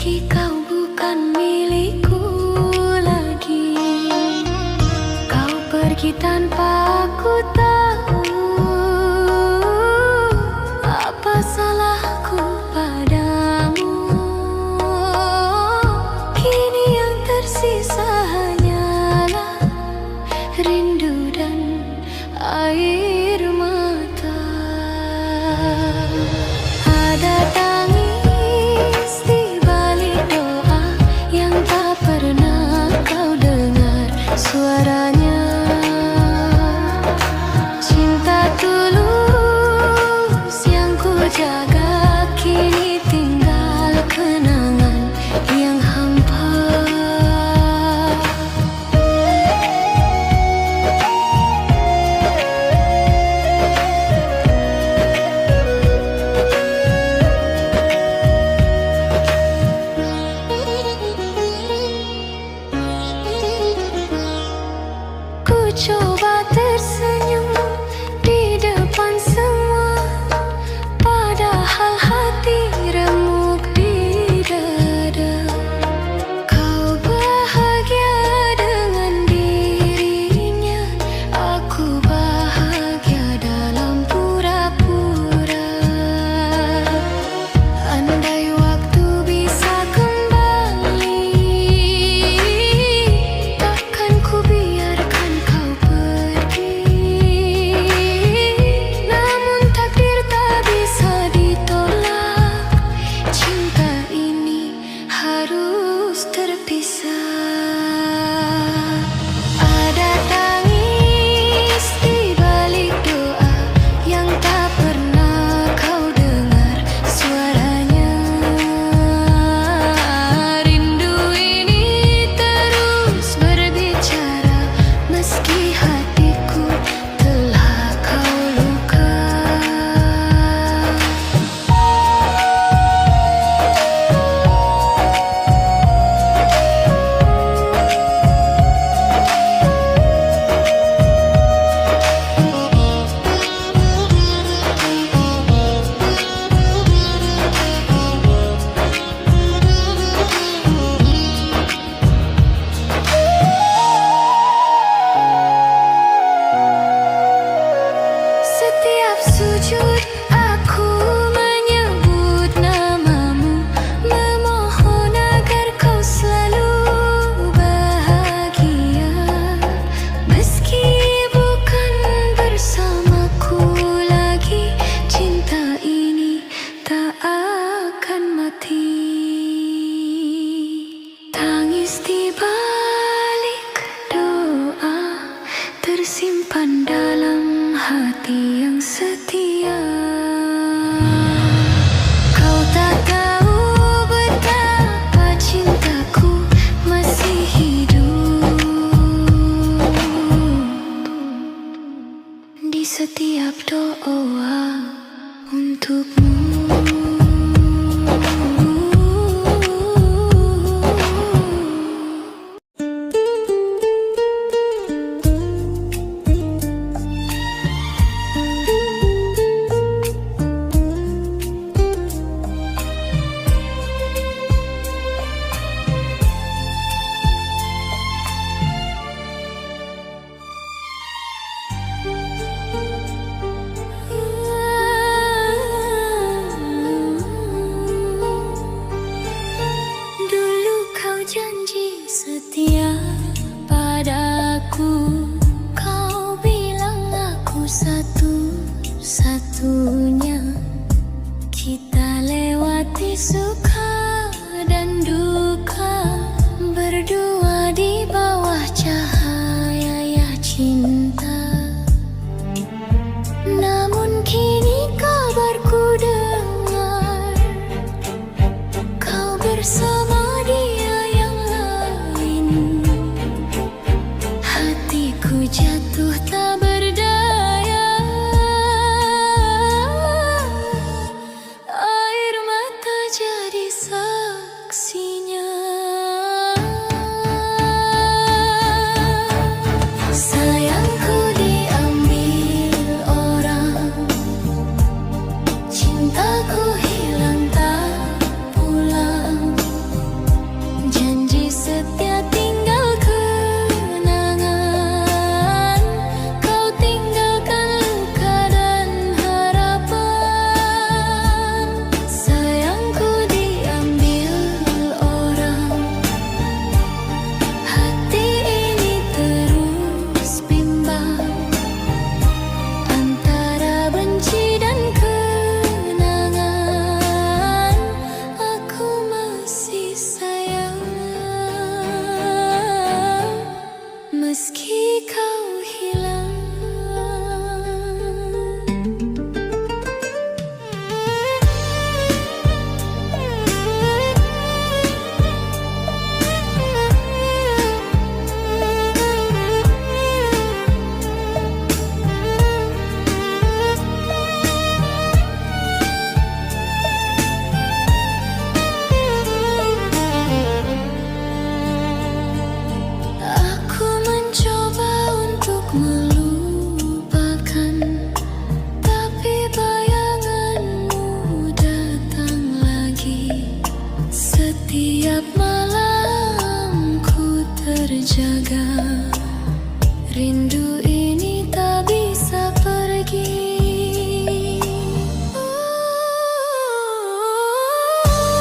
meski kau bukan milikku lagi. Kau pergi tanpa aku tahu apa salahku padamu. Kini yang tersisa hanyalah rindu dan air mata. Ada tangis di balik doa yang tak pernah kau dengar suaranya. Cinta tulus yang ku jaga kini tinggal kenangan yang hampa. Ku coba tersenyum di depan semua, padahal hati remuk di dada. Kau bahagia dengan dirinya, aku bahagia dalam pura-pura. Andai waktu bisa kembali, takkan ku biarkan kau pergi. Namun takdir tak bisa ditolak, cinta ini harus terpisah. Ada tangis di balik doa yang tak pernah kau dengar suaranya. Rindu ini terus berbicara meski hatiku telah kau luka. Setiap sujud aku menyebut namamu, memohon agar kau selalu bahagia. Meski bukan bersamaku lagi, cinta ini tak akan mati. Tangis di balik doa tersimpan dalam hati yang setia. Kau tak tahu betapa cintaku masih hidup di setiap doa untukmu. Dulu kau janji setia padaku, kau bilang aku satu-satunya. Kita lewati suka dan duka, berdua di bawah cahaya cinta. Namun kini kabarku dengar kau bersama dia yang lain. Hatiku jatuh tak berdaya, air mata jadi saksinya. Sayangku diambil orang, cintaku hilang tak pulang. Tiap malam ku terjaga, rindu ini tak bisa pergi.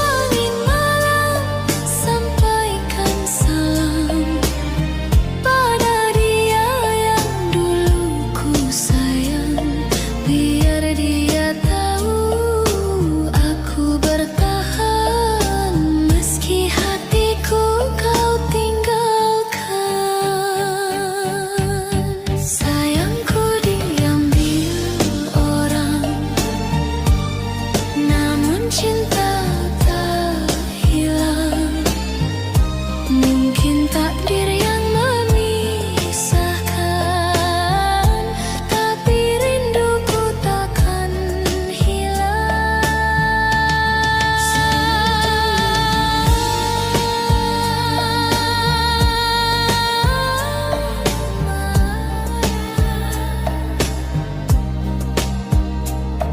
Angin malam sampaikan salam pada dia yang dulu ku sayang. Biar dia tahu aku bertahan meski hatiku kau tinggalkan. Sayangku diambil orang, namun cinta tak hilang. Mungkin takdir yang memisahkan, tapi rinduku takkan hilang.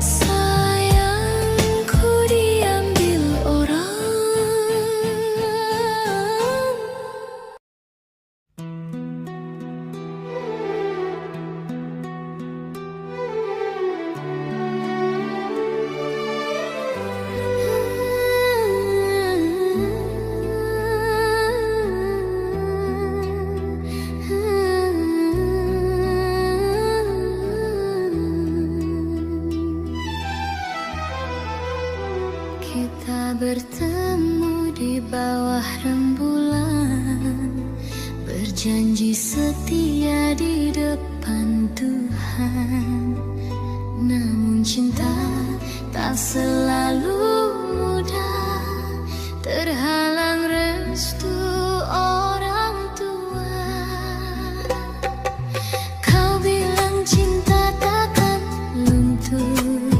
Sayangku diambil orang. Kita bertemu di bawah rembulan, berjanji setia di depan Tuhan. Namun cinta tak selalu mudah, terhalang restu orang tua. Kau bilang cinta takkan luntur,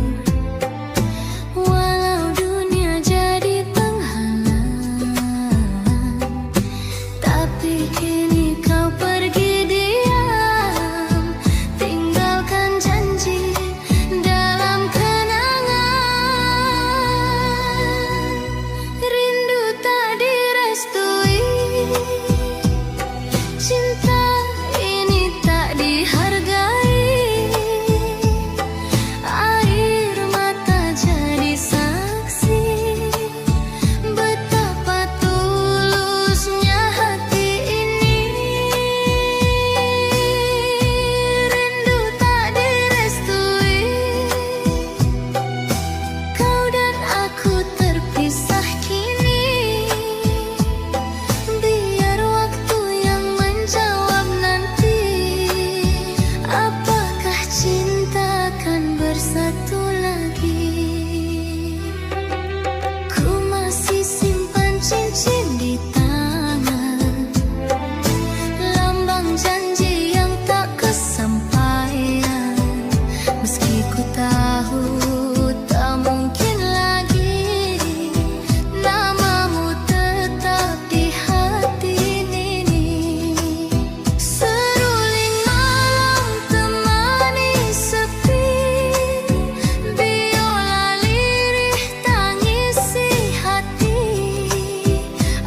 walau dunia jadi penghalang. Tapi kini kau pergi diam, tinggalkan janji dalam kenangan. Rindu tak direstui, cinta ini tak dihargai. Air mata jadi saksi betapa tulusnya hati ini. Rindu tak direstui, kau dan aku terpisah kini. Biar waktu yang menjawab nanti, apakah cinta akan bersatu lagi. Ku masih simpan cincin di tangan, lambang janji yang tak kesampaian. Meski ku tahu tak mungkin lagi, namamu tetap di hati ini. Seruling malam temani sepi, biola lirih tangisi hati.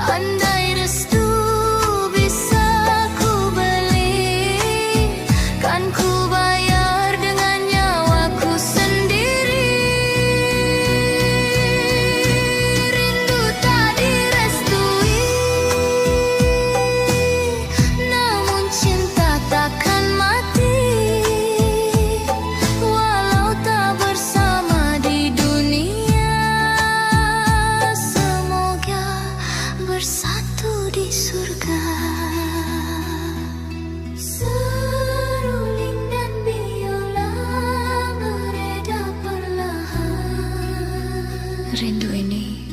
Andai restu bisa ku beli, kan ku bayar dengan nyawaku sendiri. Rindu tak direstui, namun cinta takkan mati. Walau tak bersama di dunia, semoga bersatu di surga. Seruling dan biola mereda perlahan. Rindu ini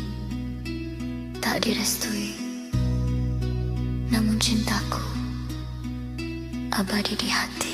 tak direstui, namun cintaku abadi di hati.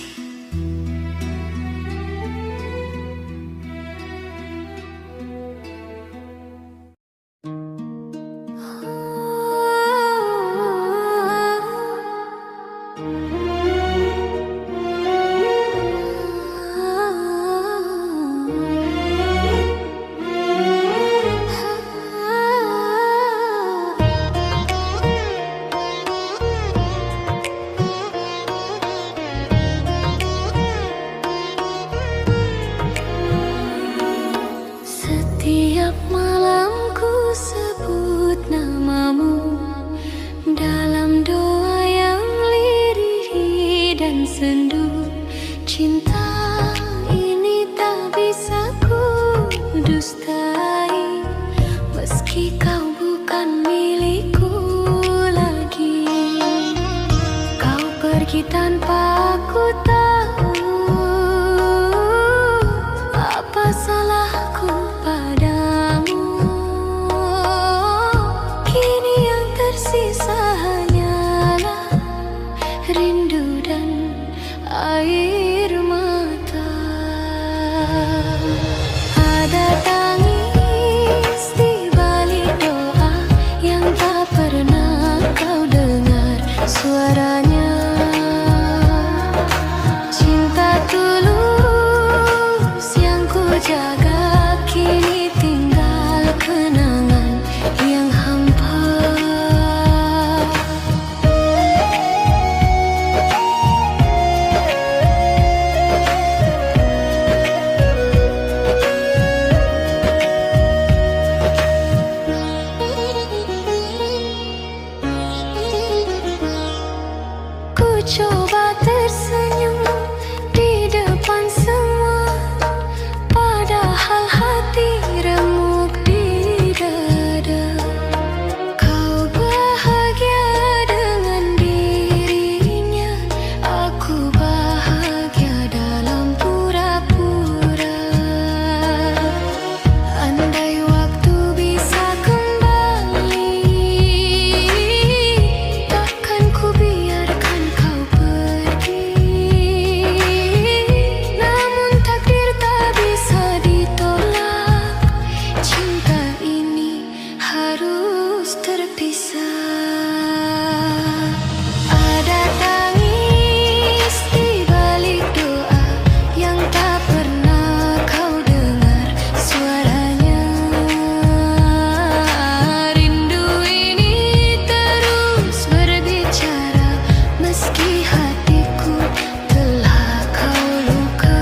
tanpa ku tahu apa salahku padamu. Kini yang tersisa hanyalah rindu dan air mata. Ada tangis di balik doa yang tak pernah kau dengar suaranya. Cinta tulus yang ku jaga kini tinggal kenangan yang hampa. Ku coba tersenyum di depan semua, padahal hati remuk di dada. Kau bahagia dengan dirinya, aku bahagia dalam pura-pura. Andai waktu bisa kembali, takkan ku biarkan kau pergi. Namun takdir tak bisa ditolak, cinta ini harus terpisah. Ada tangis di balik doa yang tak pernah kau dengar suaranya. Rindu ini terus berbicara meski hatiku telah kau luka.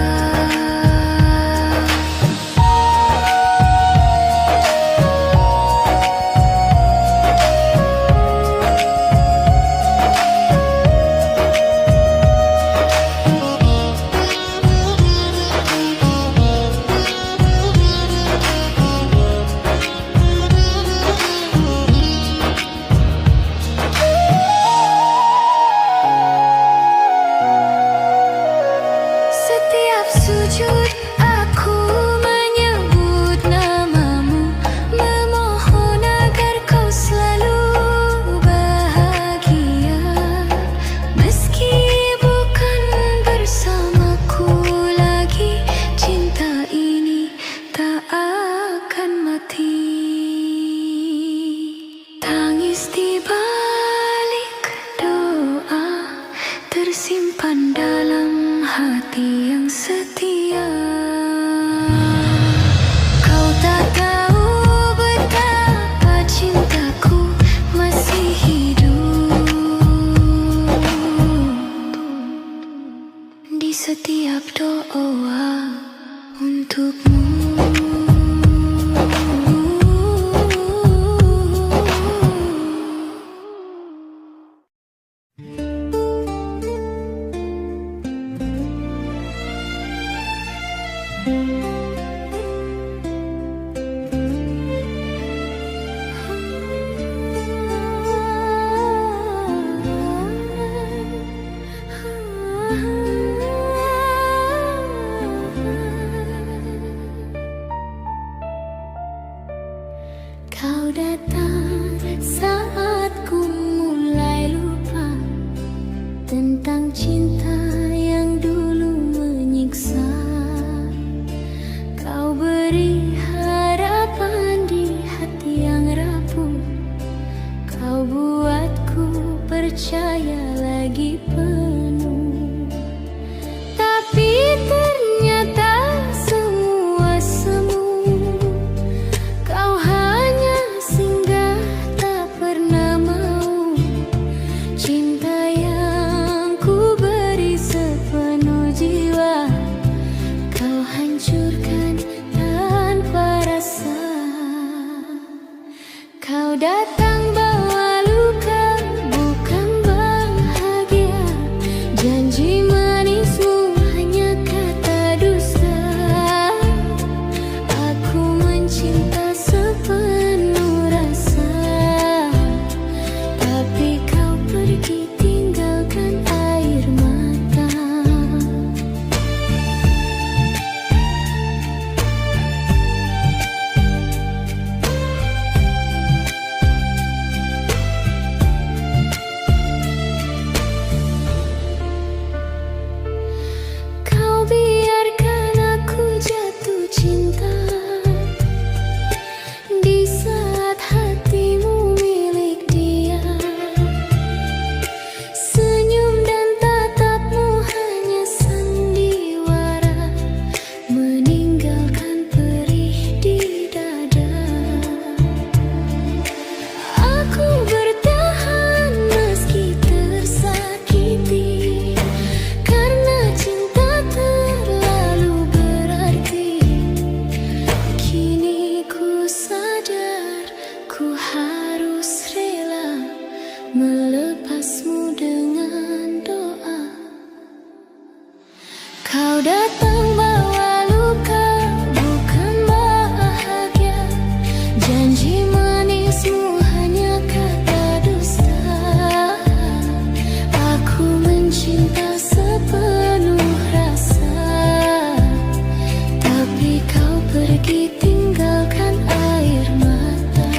Setiap sujud aku menyebut namamu, memohon agar kau selalu bahagia. Meski bukan bersamaku lagi, cinta ini tak akan mati. Tangis di balik doa tersimpan dalam hati yang setia. Kau tak tahu betapa cintaku masih hidup di setiap doa untukmu. Kau datang saat ku mulai lupa tentang cinta yang dulu menyiksa. Kau beri harapan di hati yang rapuh, kau buatku percaya lagi penuh. Tapi ternyata semua semu, kau hanya singgah tak pernah mau. Cinta yang ku beri sepenuh jiwa, kau hancurkan tanpa rasa. Kau datang bawa luka, bukan bahagia. datang bawa luka, bukan bahagia. Janji manismu hanya kata dusta. Aku mencinta sepenuh rasa, tapi kau pergi tinggalkan air mata.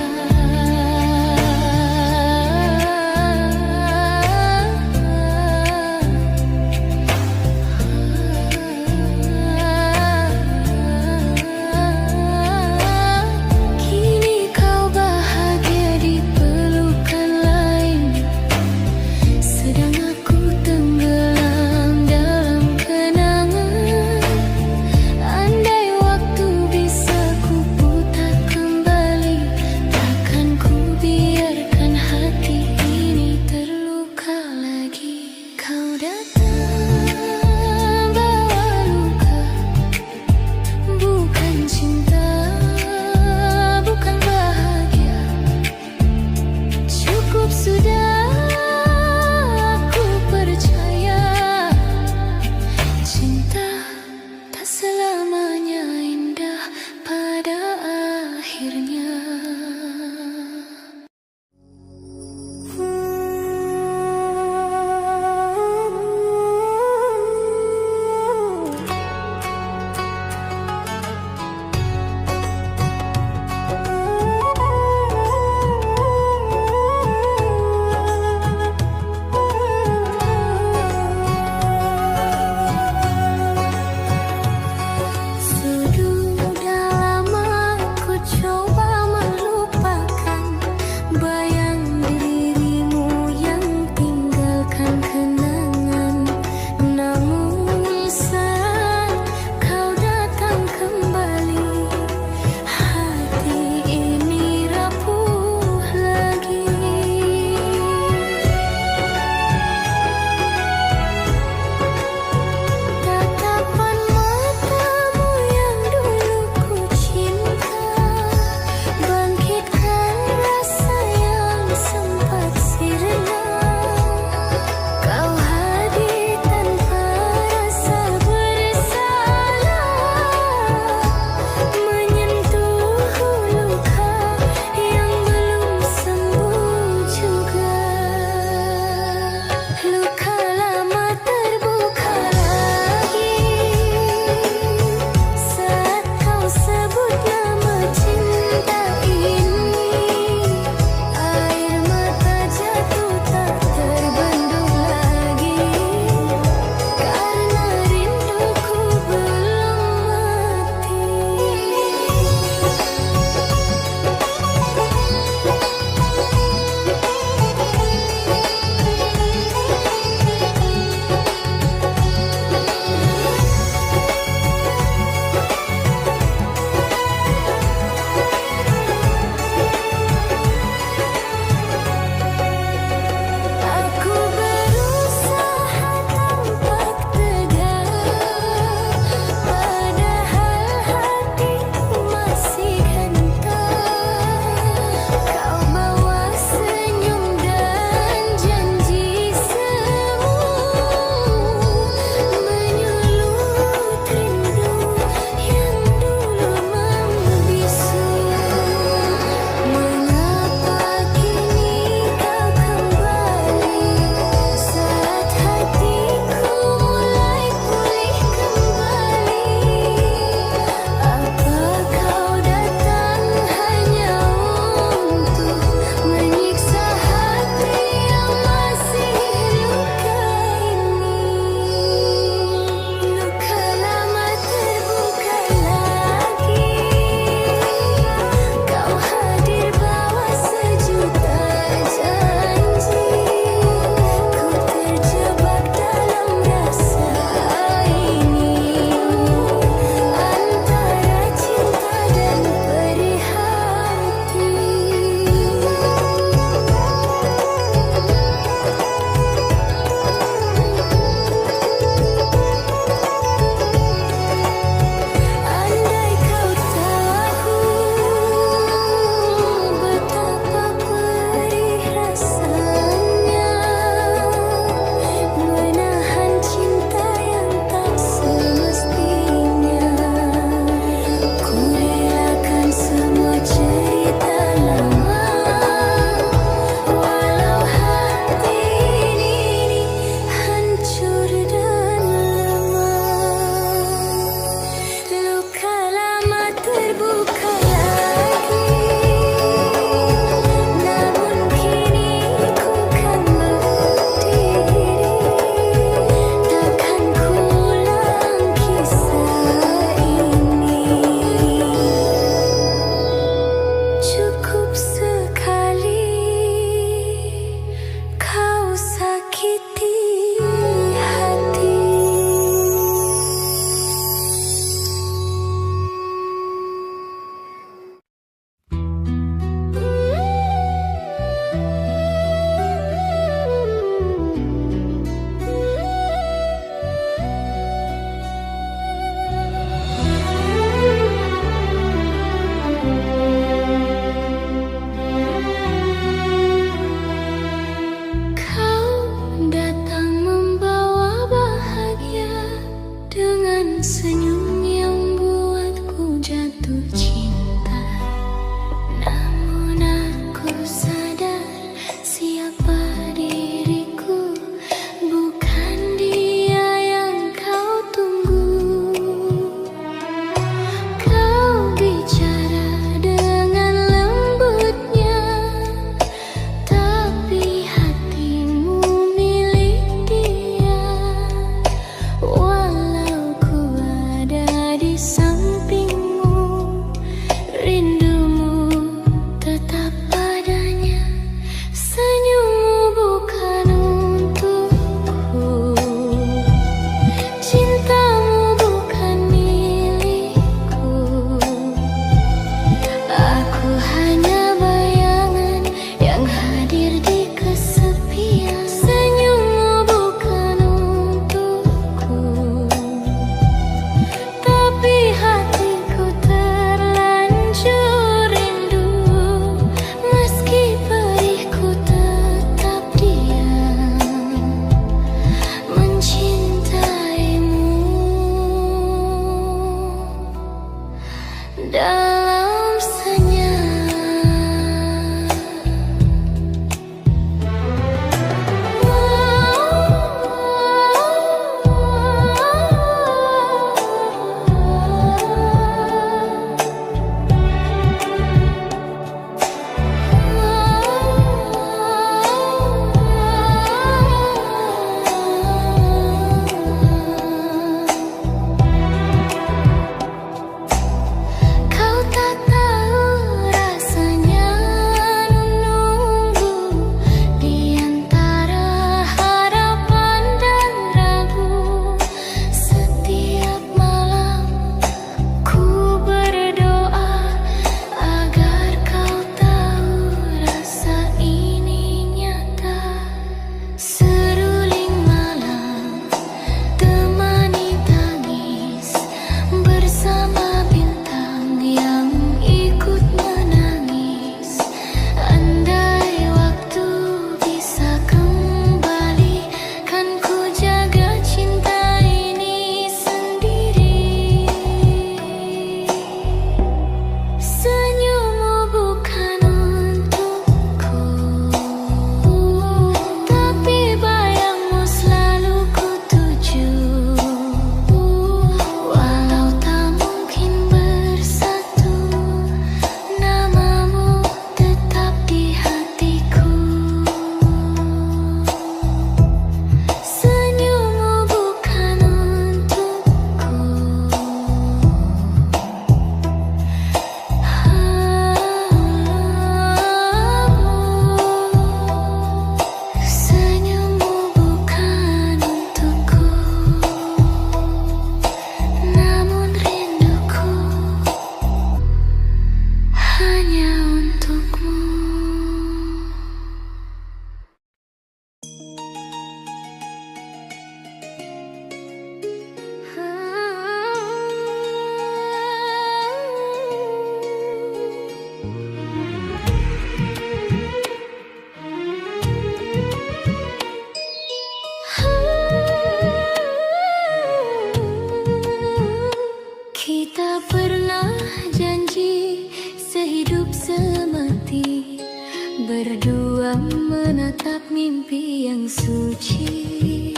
menatap mimpi yang suci.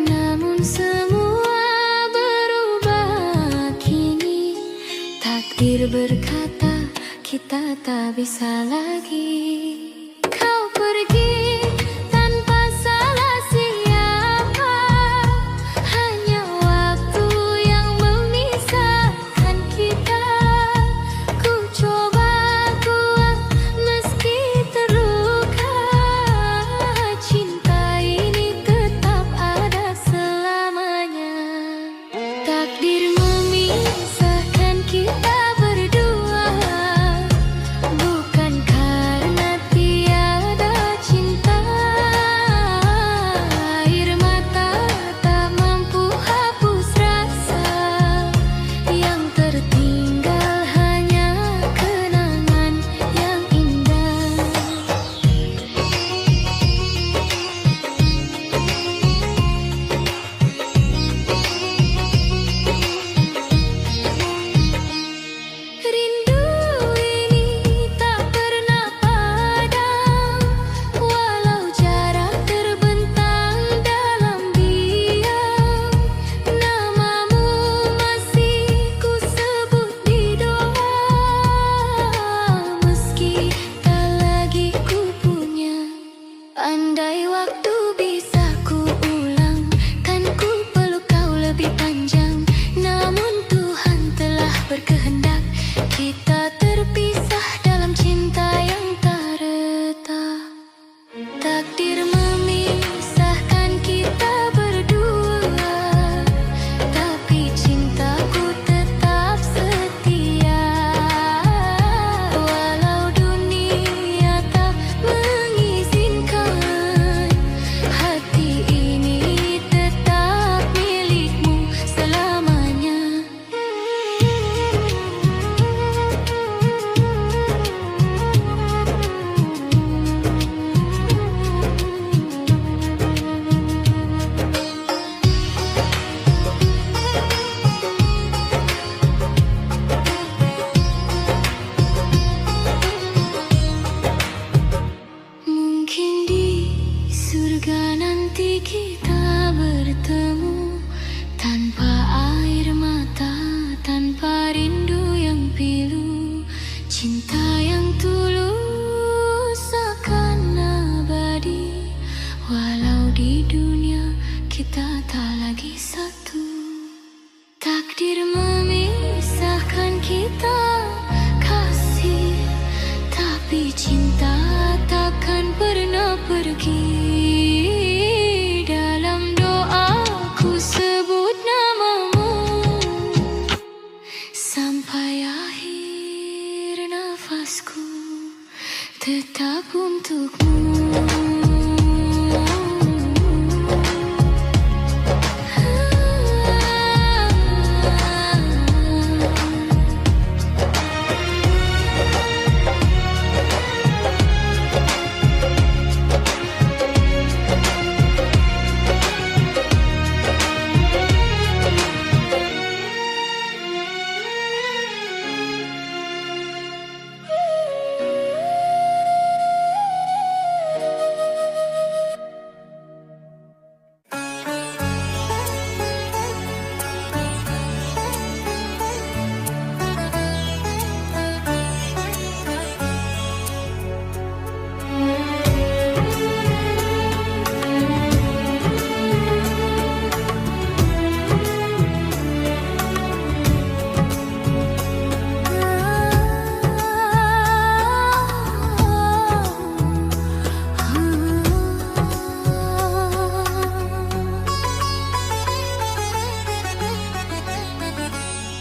Namun semua berubah kini. Takdir berkata kita tak bisa lagi. Kau pergi tanpa salah siapa, hanya waktu yang memisahkan kita. Ku coba kuat meski terluka, cinta ini tetap ada selamanya. Takdir memisahkan kita berdua, bukan karena tiada cinta. Air mata tak mampu hapus rasa, yang tertinggal hanya kenangan yang indah. Rindu ini tak pernah padam, walau jarak terbentang dalam diam. Namamu masih ku sebut di doa, meski tak lagi ku punya. Andai waktu bisa ku ulang, kan ku peluk kau lebih panjang. Namun Tuhan telah berkehendak kita terpisah dalam cinta yang tak retak. Takdir memisahkan kita berdua, tapi cintaku tetap setia. Walau dunia tak mengizinkan, hati ini tetap milikmu selamanya. Mungkin di surga nanti kita bertemu, tanpa air mata, tanpa rindu yang pilu. Cinta yang tulus akan abadi, walau di dunia kita tak lagi satu. Takdir memisahkan kita kasih, tapi cinta takkan pernah pergi. Dalam doaku sebut namamu, sampai akhir nafasku tetap untukmu.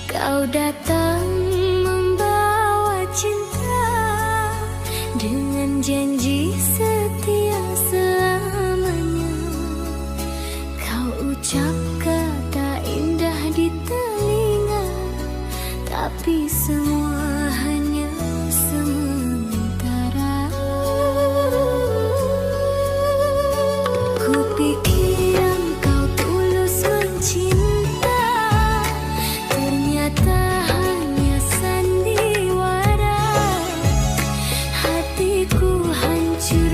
Kau datang membawa cinta dengan janji setia selamanya. Kau ucap kata indah di telinga, tapi semua hanya sementara. Kupikir engkau tulus mencinta, ternyata hanya sandiwara. Hatiku hancur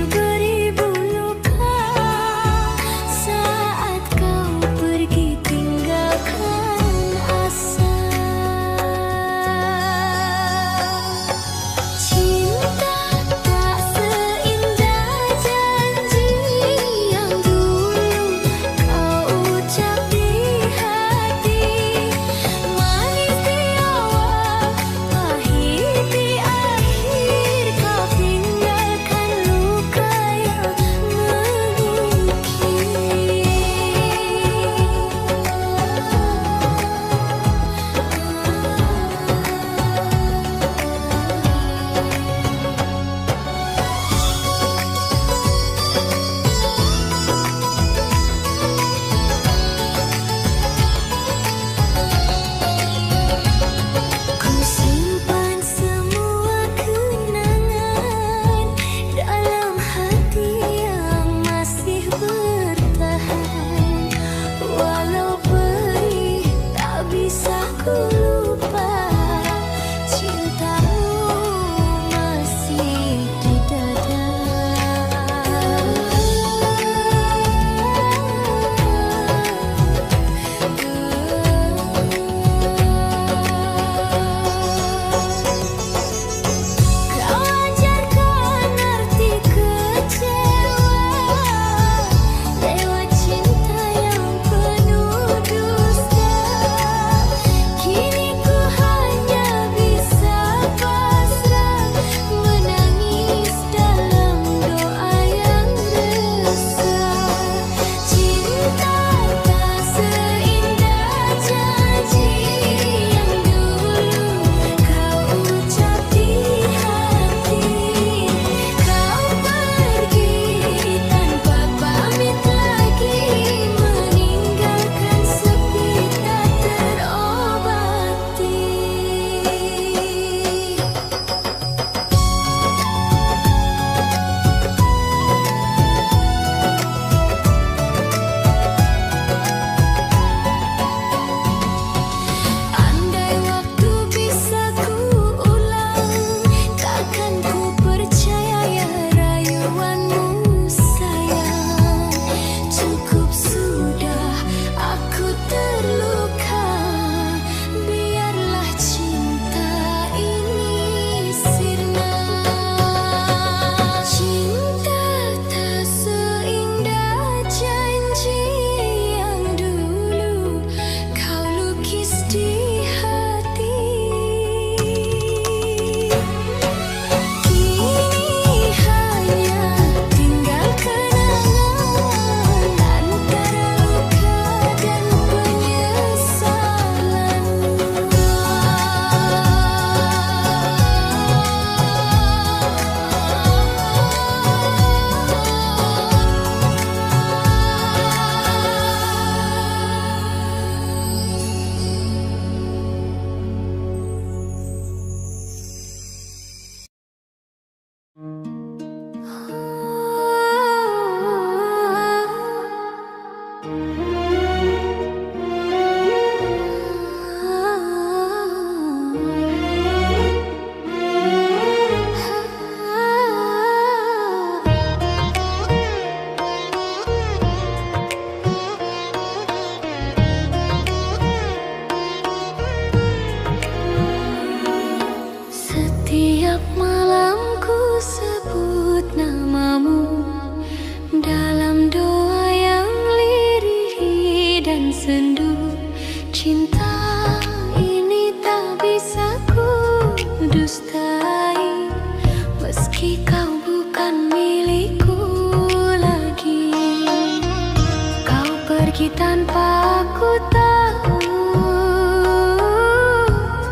pergi tanpa aku tahu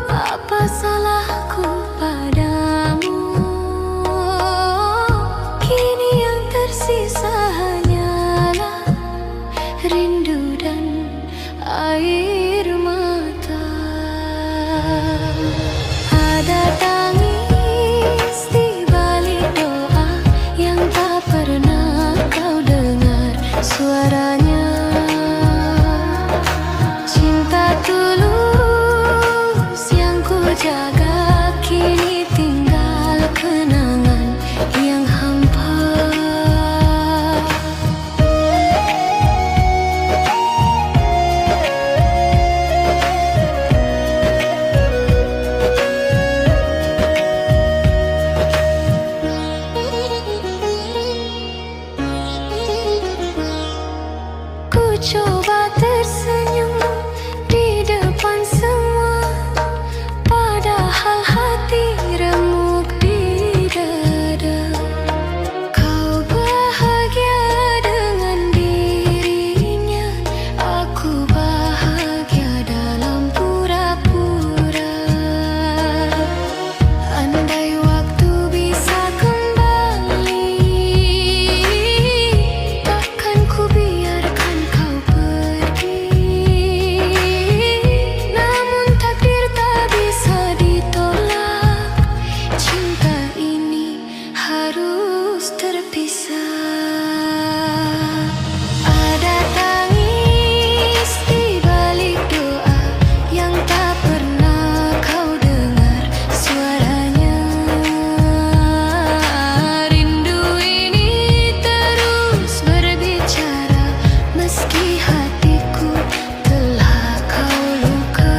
apa salahku padamu. Kini yang tersisa hanyalah rindu dan air mata. Ada tangis di balik doa yang tak pernah kau dengar suaranya. Cinta tulus yang ku jaga kini tinggal kenangan yang hampa. Ku coba tersenyum di depan semua, padahal hati remuk di dada. Kau bahagia dengan dirinya, aku bahagia dalam pura-pura. Andai waktu bisa kembali, takkan ku biarkan kau pergi. Namun takdir tak bisa ditolak, cinta ini harus terpisah. Ada tangis di balik doa yang tak pernah kau dengar suaranya. Rindu ini terus berbicara meski hatiku telah kau luka.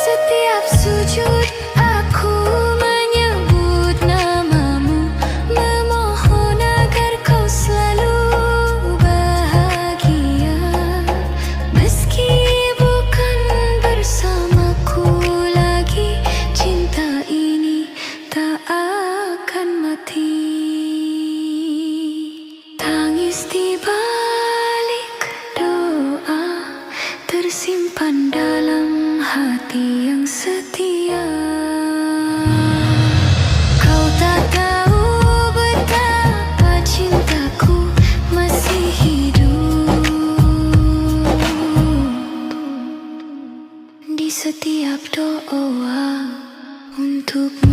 Setiap sujud aku menyebut namamu, memohon agar kau selalu bahagia. Meski bukan bersamaku lagi, cinta ini tak akan mati. Tangis di balik doa tersimpan dalam hati yang setia. Kau tak tahu betapa cintaku masih hidup di setiap doa untukmu.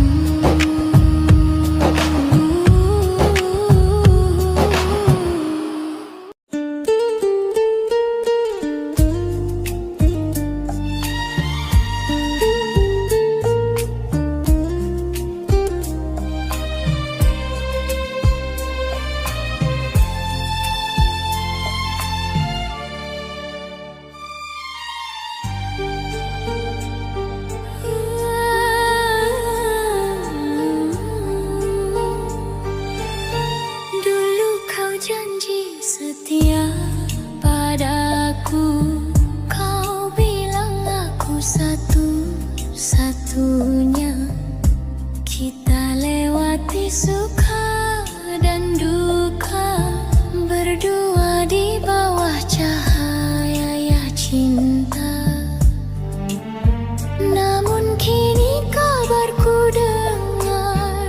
Dulu kau janji setia padaku, kau bilang aku satu-satunya. Kita lewati suka dan duka, berdua di bawah cahaya cinta. Namun kini kabarku dengar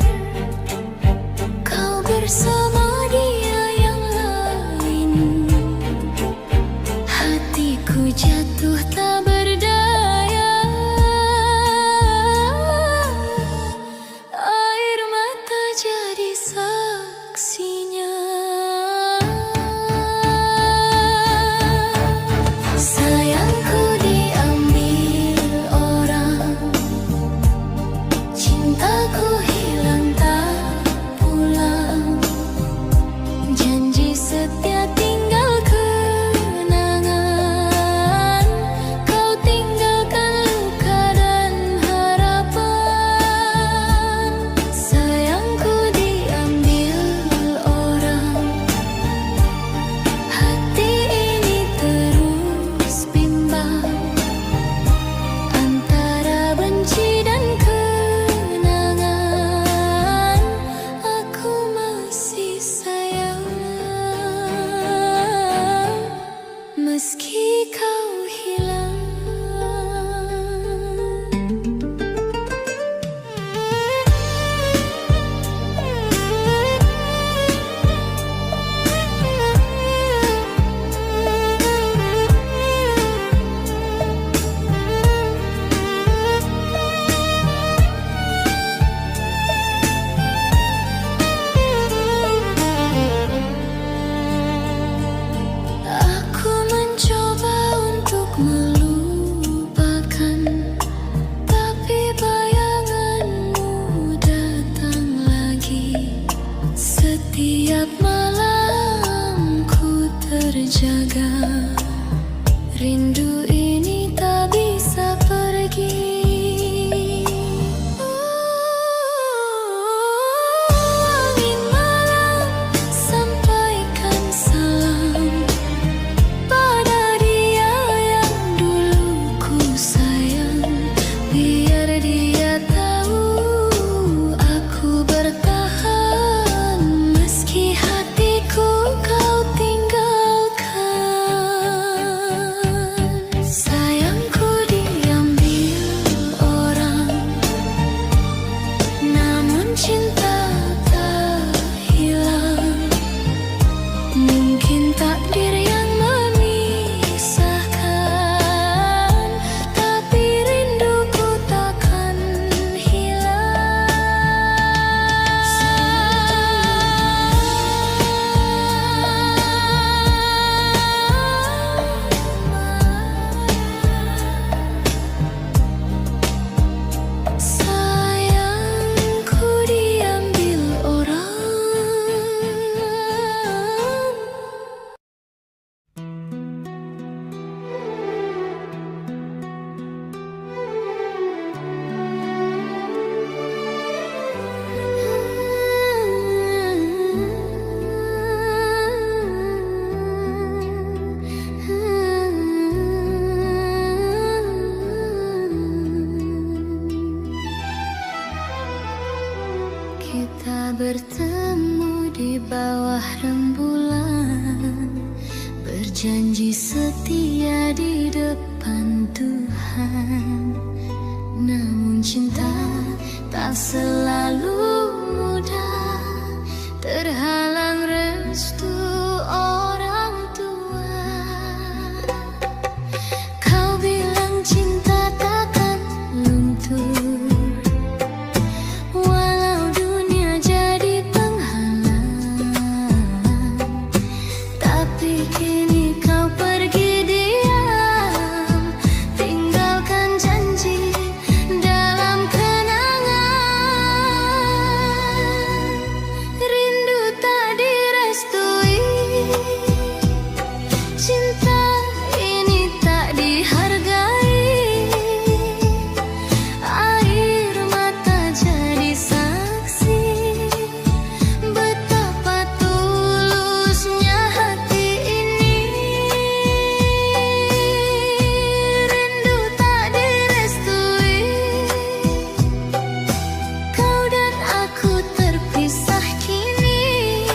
kau bersama dia yang lain. jaga. Rindu ini tak bisa pergi. Angin malam sampaikan salam pada dia yang dulu ku sayang. Biar dia tahu aku bertahan meski hatiku kau tinggalkan. Sayangku diambil orang, namun cinta tak hilang. Mungkin takdir yang memisahkan, tapi rinduku takkan hilang. Sayangku diambil orang. Kita bertemu di bawah rembulan, berjanji setia di depan Tuhan. Namun cinta tak selalu mudah, terhalang restu orang tua. Kau bilang cinta takkan luntur, walau dunia jadi penghalang. Tapi kini kau pergi diam, tinggalkan janji dalam kenangan. Rindu tak direstui, cinta ini tak dihargai. Air mata jadi saksi betapa tulusnya hati ini. Rindu tak direstui, kau dan aku terpisah kini.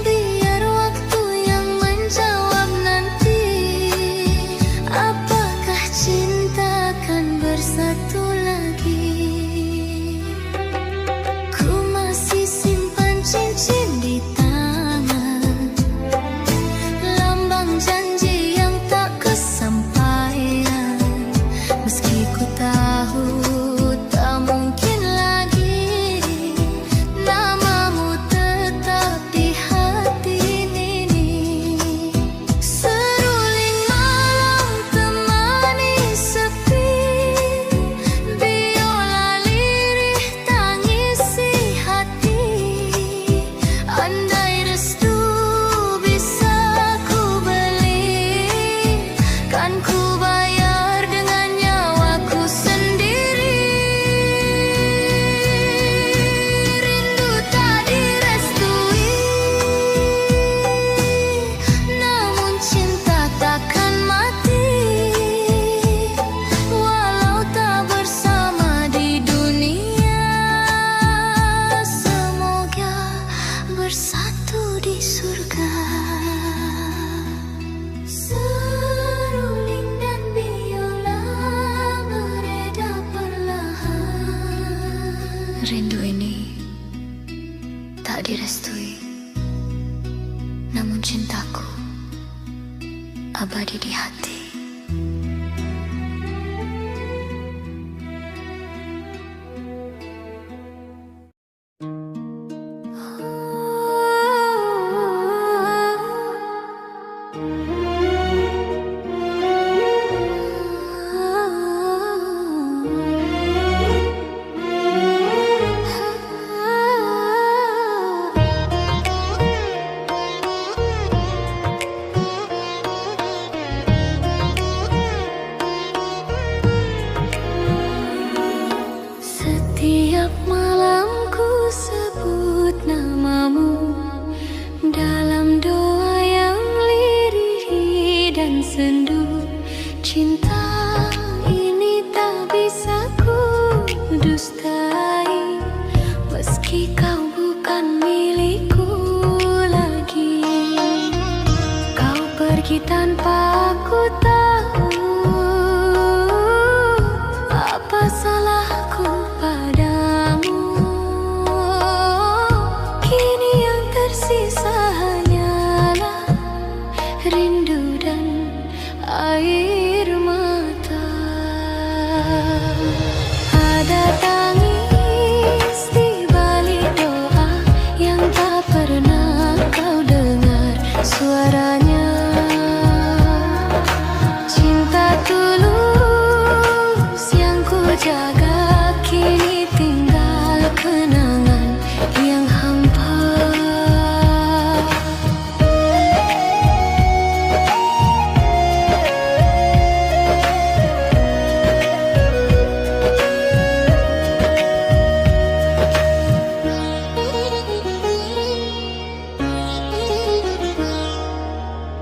Biar waktu yang menjawab nanti, apakah cinta akan bersatu lagi. Ku masih simpan cincin di tangan, lambang janji yang tak kesampaian. Meski ku tahu tak mungkin lagi, namamu tetap di hati ini. Seruling malam temani sepi, biola lirih tangisi hati. Andai restu bisa ku beli, kan ku bayar dengan nyawaku sendiri. Rindu tak direstui, namun cinta takkan mati. Walau tak bersama di dunia, semoga bersatu di surga. Seruling dan biola mereda perlahan. Rindu ini tak direstui, namun cintaku abadi di hati. pergi tanpa aku tahu apa salahku padamu. Kini yang tersisa hanyalah rindu dan air mata. Ada tangis di balik doa yang tak pernah kau dengar suaranya. Cinta tulus yang ku jaga kini tinggal kenangan yang hampa.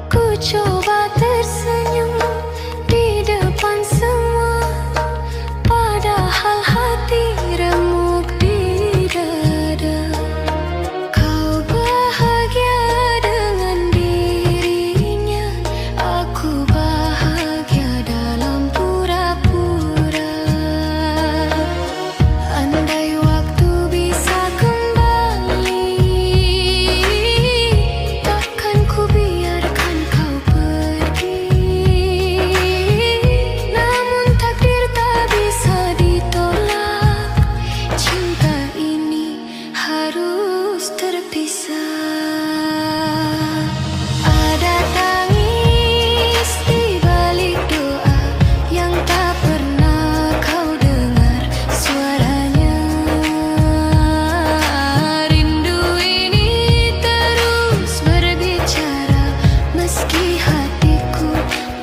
Ku coba tersenyum di depan semua, padahal hati remuk di dada. Kau bahagia dengan dirinya, aku bahagia dalam pura-pura. Andai waktu bisa kembali, takkan ku biarkan kau pergi. Namun takdir tak bisa ditolak, cinta ini harus terpisah. Ada tangis di balik doa yang tak pernah kau dengar suaranya. Rindu ini terus berbicara meski hatiku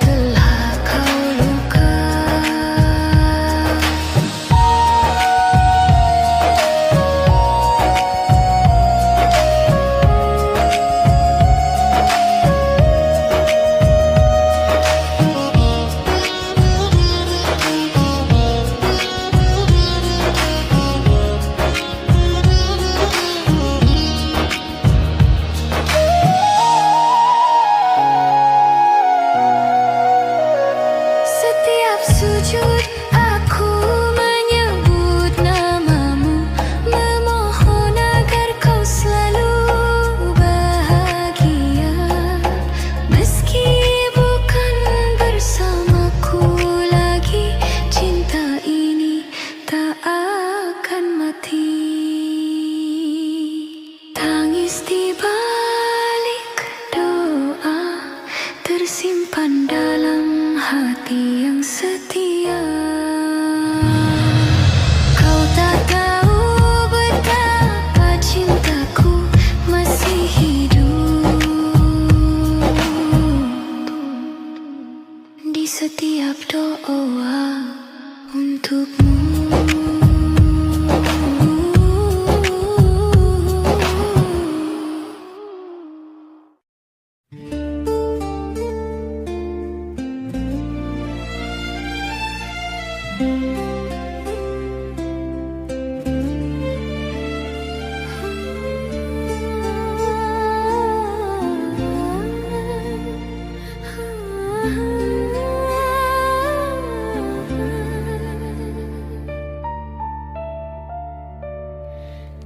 telah kau luka. Setiap sujud aku menyebut namamu, memohon agar kau selalu bahagia. Meski bukan bersamaku lagi, cinta ini tak akan mati. Tangis di balik doa tersimpan dalam hati yang setia. Kau tak tahu betapa cintaku masih hidup di setiap doa untukmu.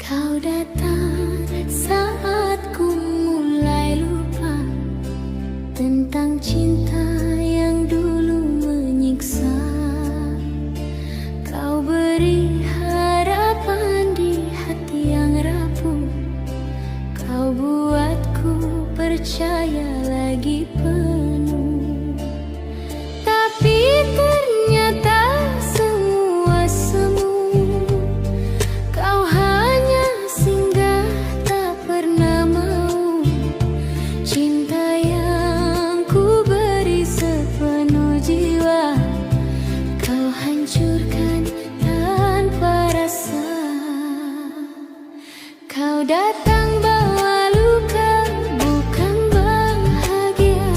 Kau datang saat ku mulai lupa tentang cinta yang dulu menyiksa. Kau beri harapan di hati yang rapuh, kau buatku percaya lagi penuh. Tapi ternyata semua semu, kau hanya singgah tak pernah mau. Cinta yang ku beri sepenuh jiwa, kau hancurkan tanpa rasa. Kau datang bawa luka, bukan bahagia.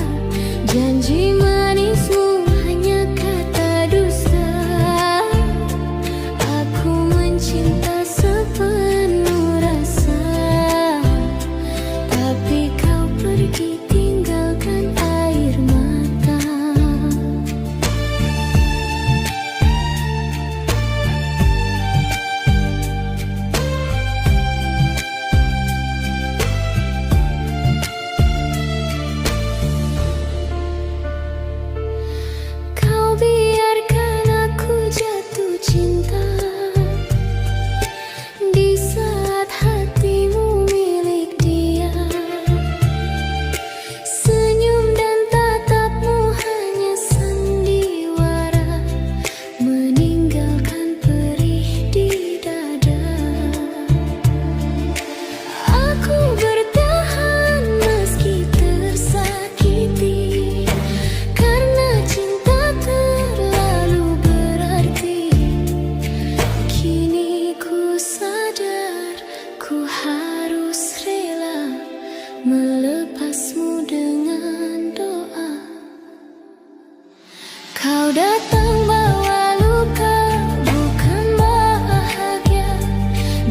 Kau datang bawa luka, bukan bahagia.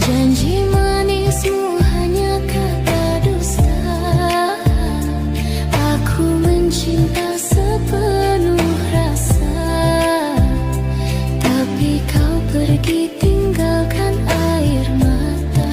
Janji manismu hanya kata dusta. Aku mencinta sepenuh rasa, tapi kau pergi tinggalkan air mata.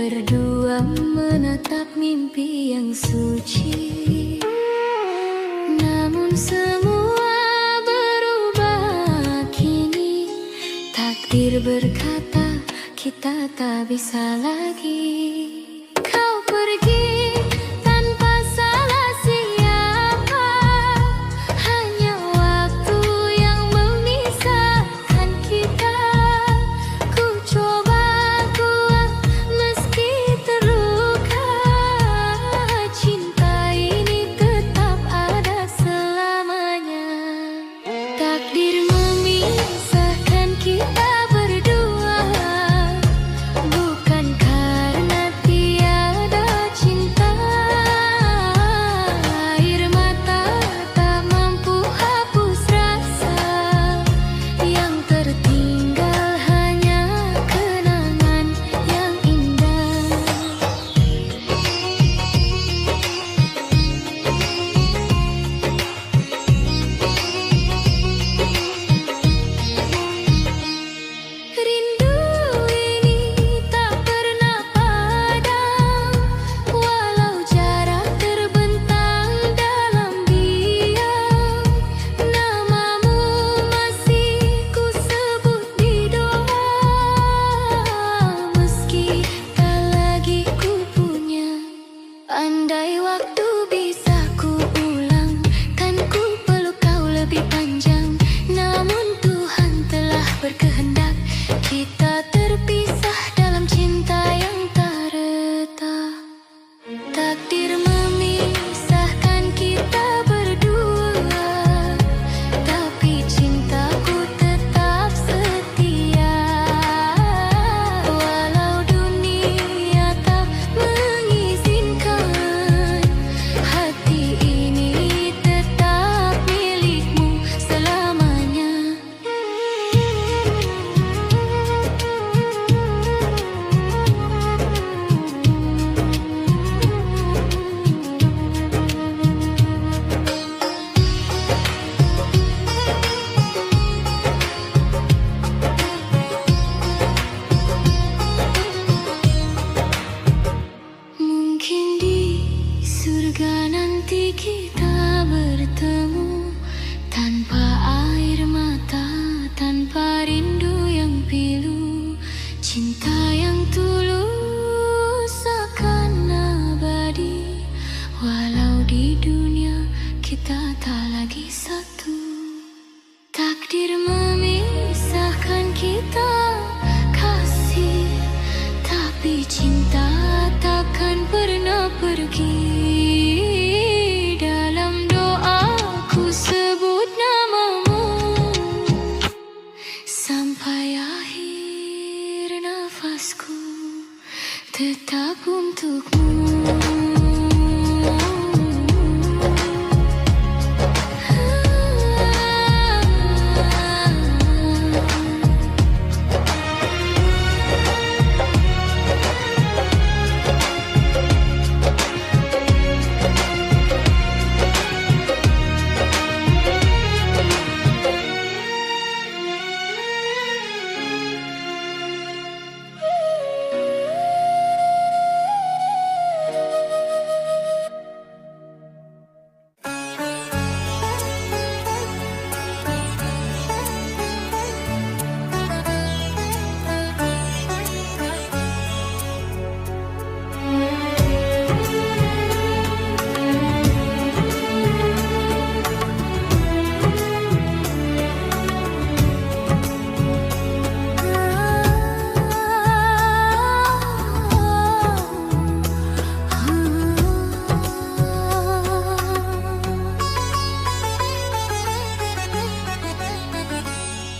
berdua menatap mimpi yang suci. Namun semua berubah kini. Takdir berkata kita tak bisa lagi. Kau pergi tanpa salah siapa. Hanya waktu yang memisahkan kita. Ku coba kuat meski terluka. Cinta ini tetap ada selamanya. Takdir memisahkan kita berdua, bukan karena tiada cinta. Air mata tak mampu hapus rasa. Yang tertinggal hanya kenangan yang indah. Rindu ini tak pernah padam, walau jarak terbentang dalam diam. Namamu masih ku sebut di doa, meski tak lagi ku punya. Andai waktu bisa ku ulang, kan ku peluk kau lebih panjang. Namun Tuhan telah berkehendak kita terpisah dalam cinta yang tak retak. Takdir memisahkan kita berdua, tapi cintaku tetap setia. Walau dunia tak mengizinkan, hati ini tetap milikmu selamanya. Mungkin di surga nanti kita bertemu, tanpa air mata, tanpa rindu yang pilu. Cinta yang tulus akan abadi, walau di dunia kita tak lagi satu. Takdir memisahkan kita, kasih, tapi cinta takkan pernah pergi. Dalam doaku sebut namamu sampai akhir nafasku, tetap untukmu.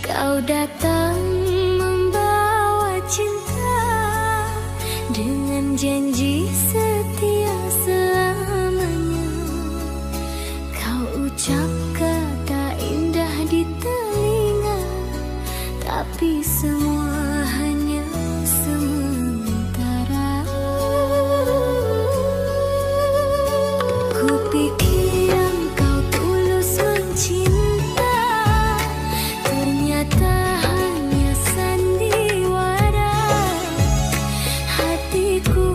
Kau datang membawa cinta dengan janji setia selamanya. Kau ucap kata indah di telinga, tapi semua hanya sementara. Ku pikir engkau tulus mencinta, ternyata hanya sandiwara. Hatiku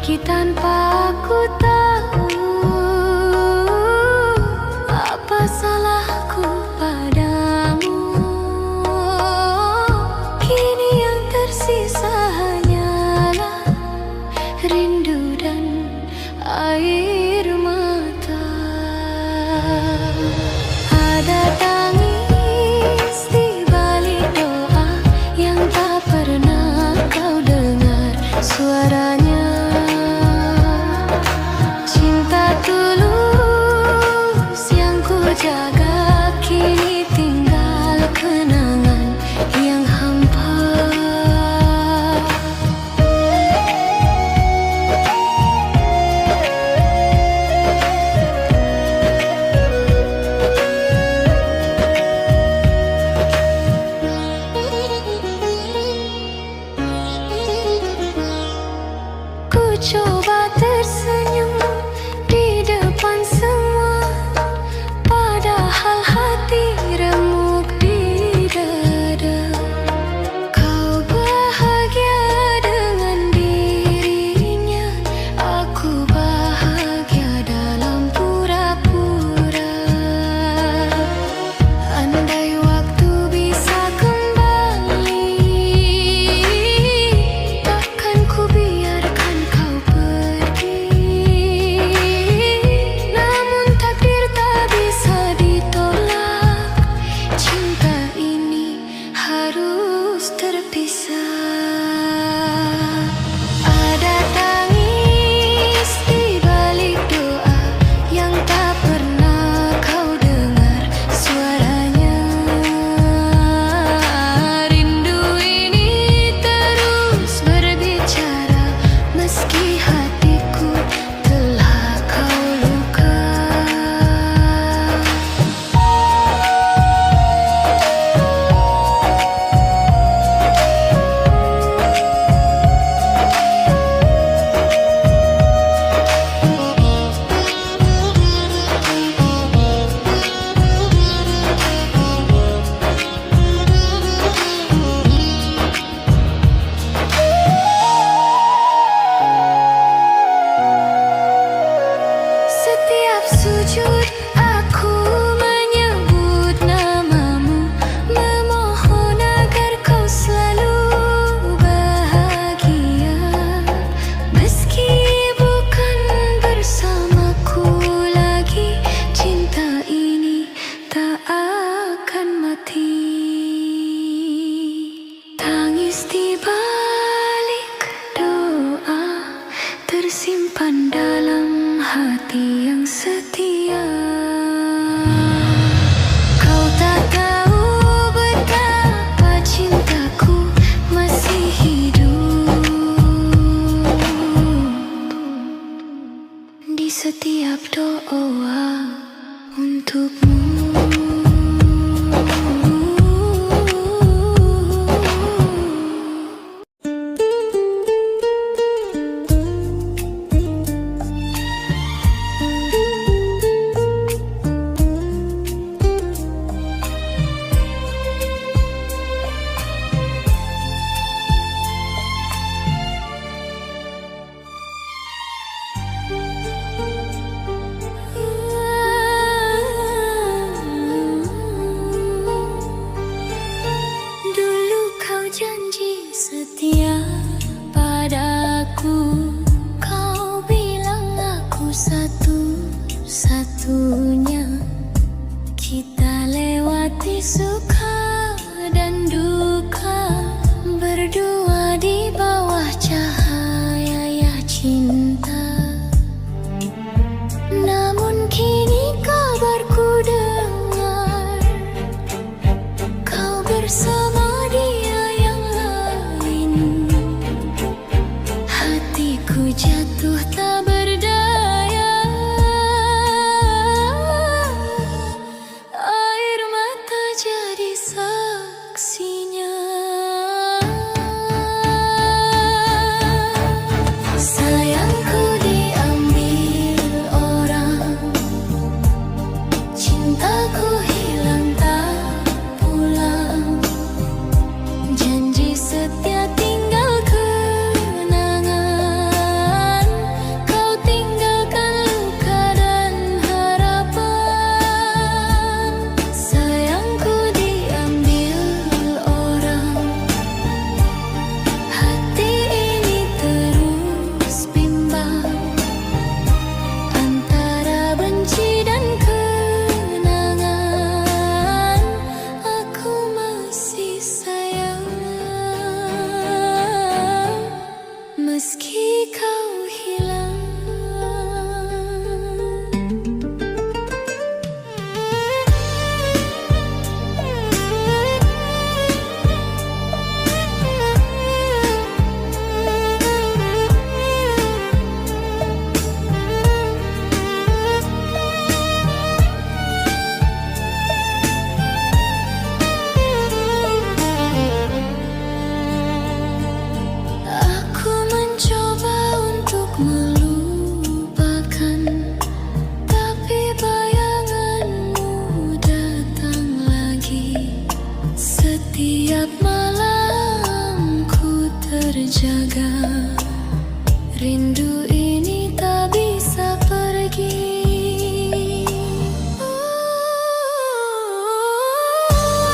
pergi tanpa ku tahu apa salahku padamu. Kini yang tersisa hanyalah rindu dan air mata. Ada tangis di balik doa yang tak pernah kau dengar suaranya. Cinta tulus yang ku jaga kini tinggal kenangan yang hampa. Ku coba tersenyum di depan semua, padahal hati remuk di dada. Kau bahagia dengan dirinya, aku bahagia dalam pura-pura. Andai waktu bisa kembali, takkan ku biarkan kau pergi. Namun takdir tak bisa ditolak, cinta ini harus terpisah. Ada tangis di balik doa yang tak pernah kau dengar suaranya. Rindu ini terus berbicara meski hatiku telah kau luka. Setiap sujud aku menyebut namamu, memohon agar kau selalu bahagia. Meski bukan bersamaku lagi, cinta ini tak akan mati. Tangis di balik doa tersimpan dalam hati yang setia. Kau tak tahu betapa cintaku masih hidup di setiap doa untukmu. Dulu kau janji setia padaku, kau bilang aku satu-satunya. Kita lewati suka dan duka, berdua di bawah cahaya cinta. Namun kini kabarku dengar kau bersama dia yang lain. Hatiku jatuh tak berdaya, air mata jadi saksinya. Sayangku diambil orang, cintaku hilang tak pulang. Janji setia tinggal kenangan. meski kau hilang. Aku mencoba untuk melupakan, tapi bayanganmu datang lagi. Setiap malam ku terjaga, rindu ini tak bisa pergi.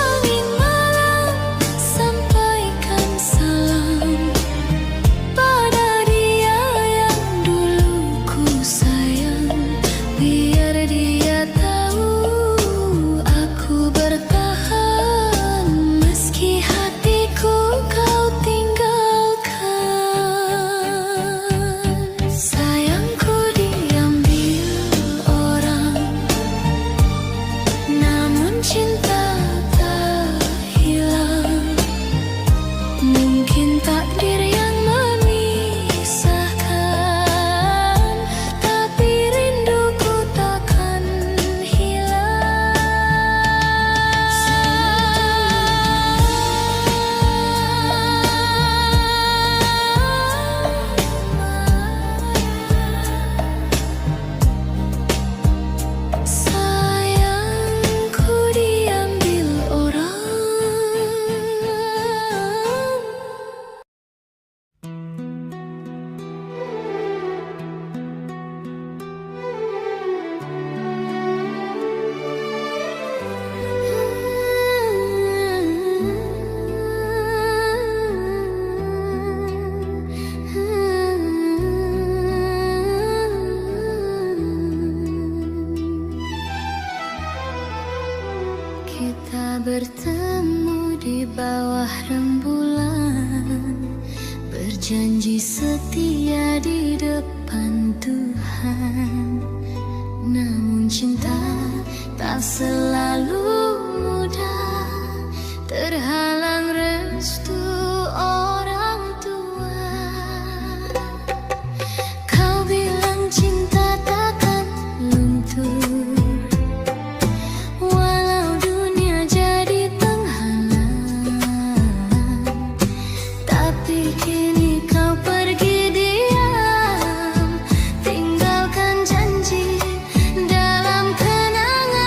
Angin malam, sampaikan salam pada dia yang dulu ku sayang. Biar dia tahu aku bertahan, meski hatiku kau tinggalkan. Sayangku diambil orang, namun cinta tak hilang. Mungkin takdir yang memisahkan, tapi rinduku takkan hilang. Sayangku diambil orang. Kita bertemu di bawah rembulan, berjanji setia di depan Tuhan. Namun cinta tak selalu mudah, terhalang restu orang tua. Kau bilang cinta takkan luntur, walau dunia jadi penghalang. Tapi kini kau pergi diam, tinggalkan janji dalam kenangan.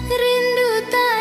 Rindu tak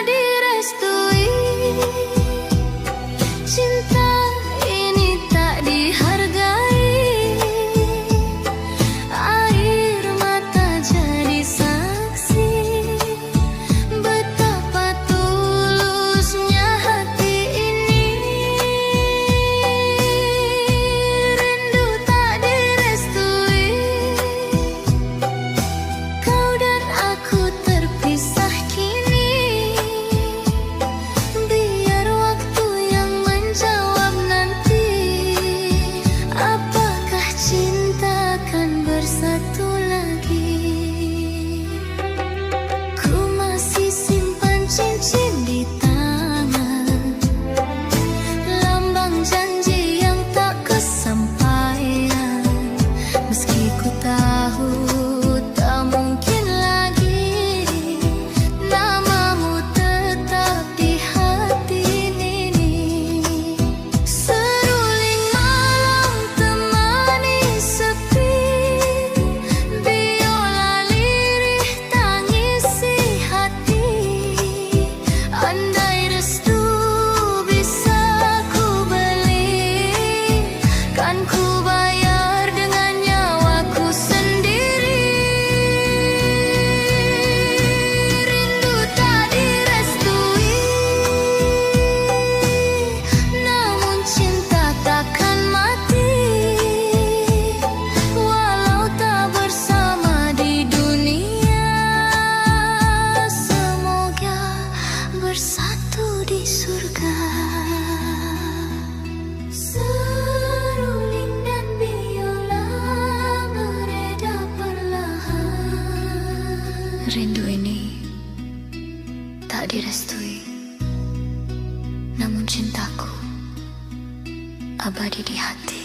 di hati.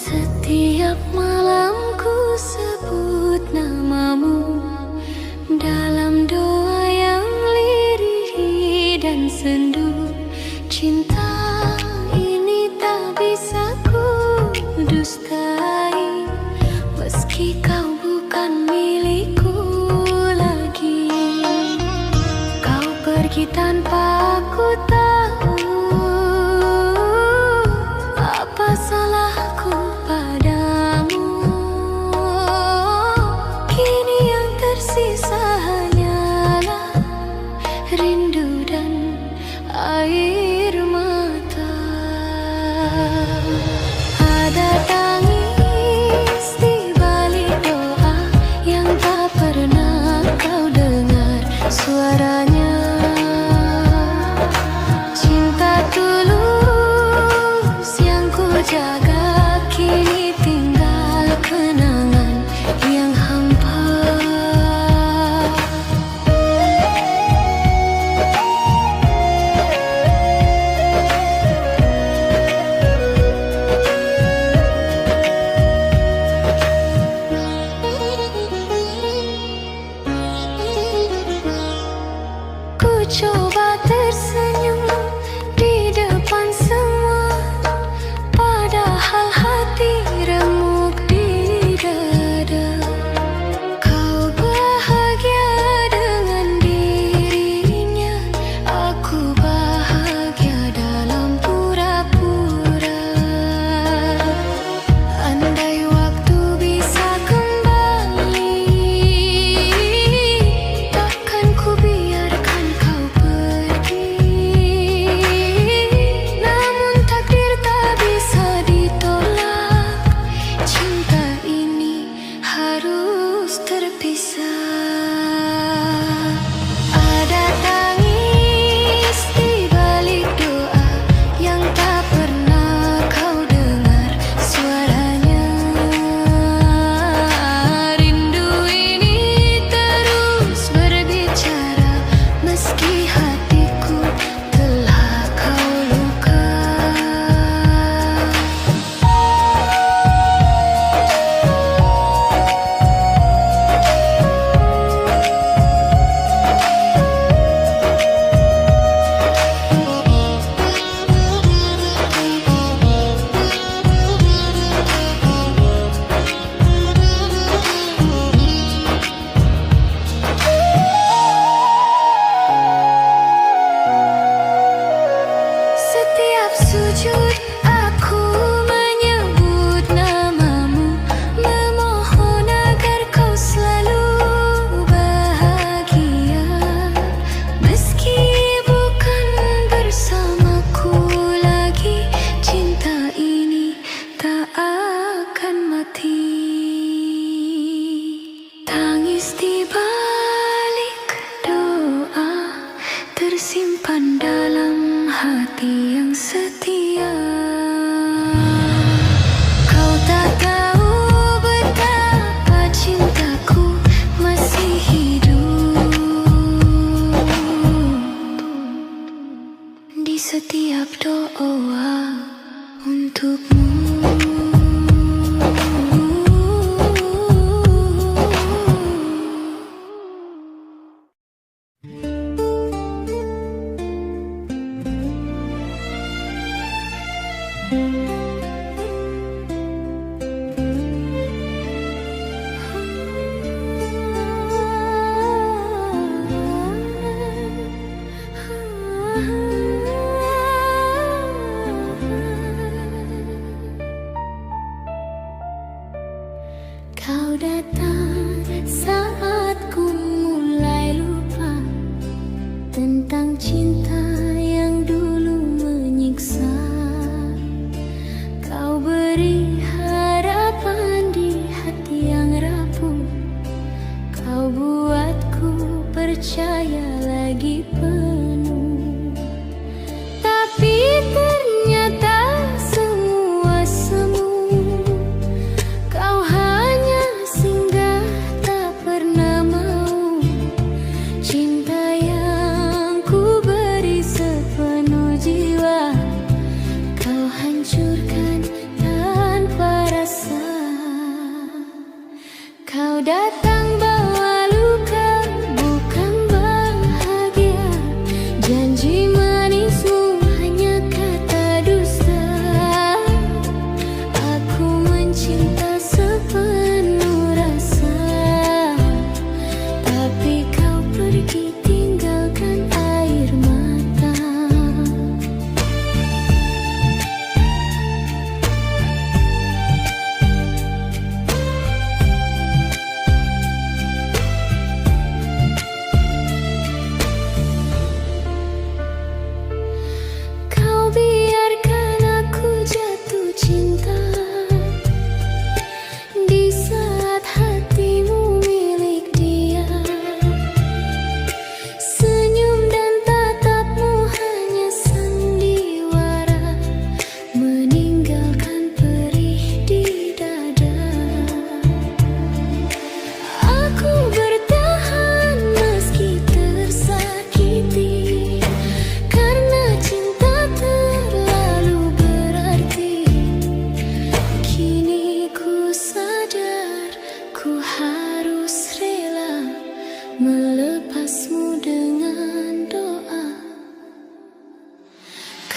Setiap malam ku sebut namamu dalam doa yang lirih dan sendu. Cinta ini tak bisa ku dustai, meski kau bukan milikku lagi. Kau pergi tanpa ku tahu apa salahku padamu. Kini yang tersisa hanyalah rindu dan air mata. Ada tangis di balik doa yang tak pernah kau dengar suaranya. Cinta tulus yang ku jaga kini tinggal kenangan yang hampa. Ku coba tersenyum di depan semua, padahal hati remuk di dada. Kau bahagia dengan dirinya, aku bahagia dalam pura-pura. Andai waktu bisa kembali, takkan ku biarkan kau pergi. Namun takdir tak bisa ditolak, cinta ini harus terpisah. Ada tangis di balik doa yang tak pernah kau dengar suaranya. Rindu ini terus berbicara, meski hatiku telah kau luka. Setiap sujud aku menyebut namamu, memohon agar kau selalu bahagia. Meski bukan bersamaku lagi, cinta ini tak akan mati. Tangis di balik doa tersimpan dalam hati yang setia. Kau tak tahu betapa cintaku masih hidup di setiap doa untukmu.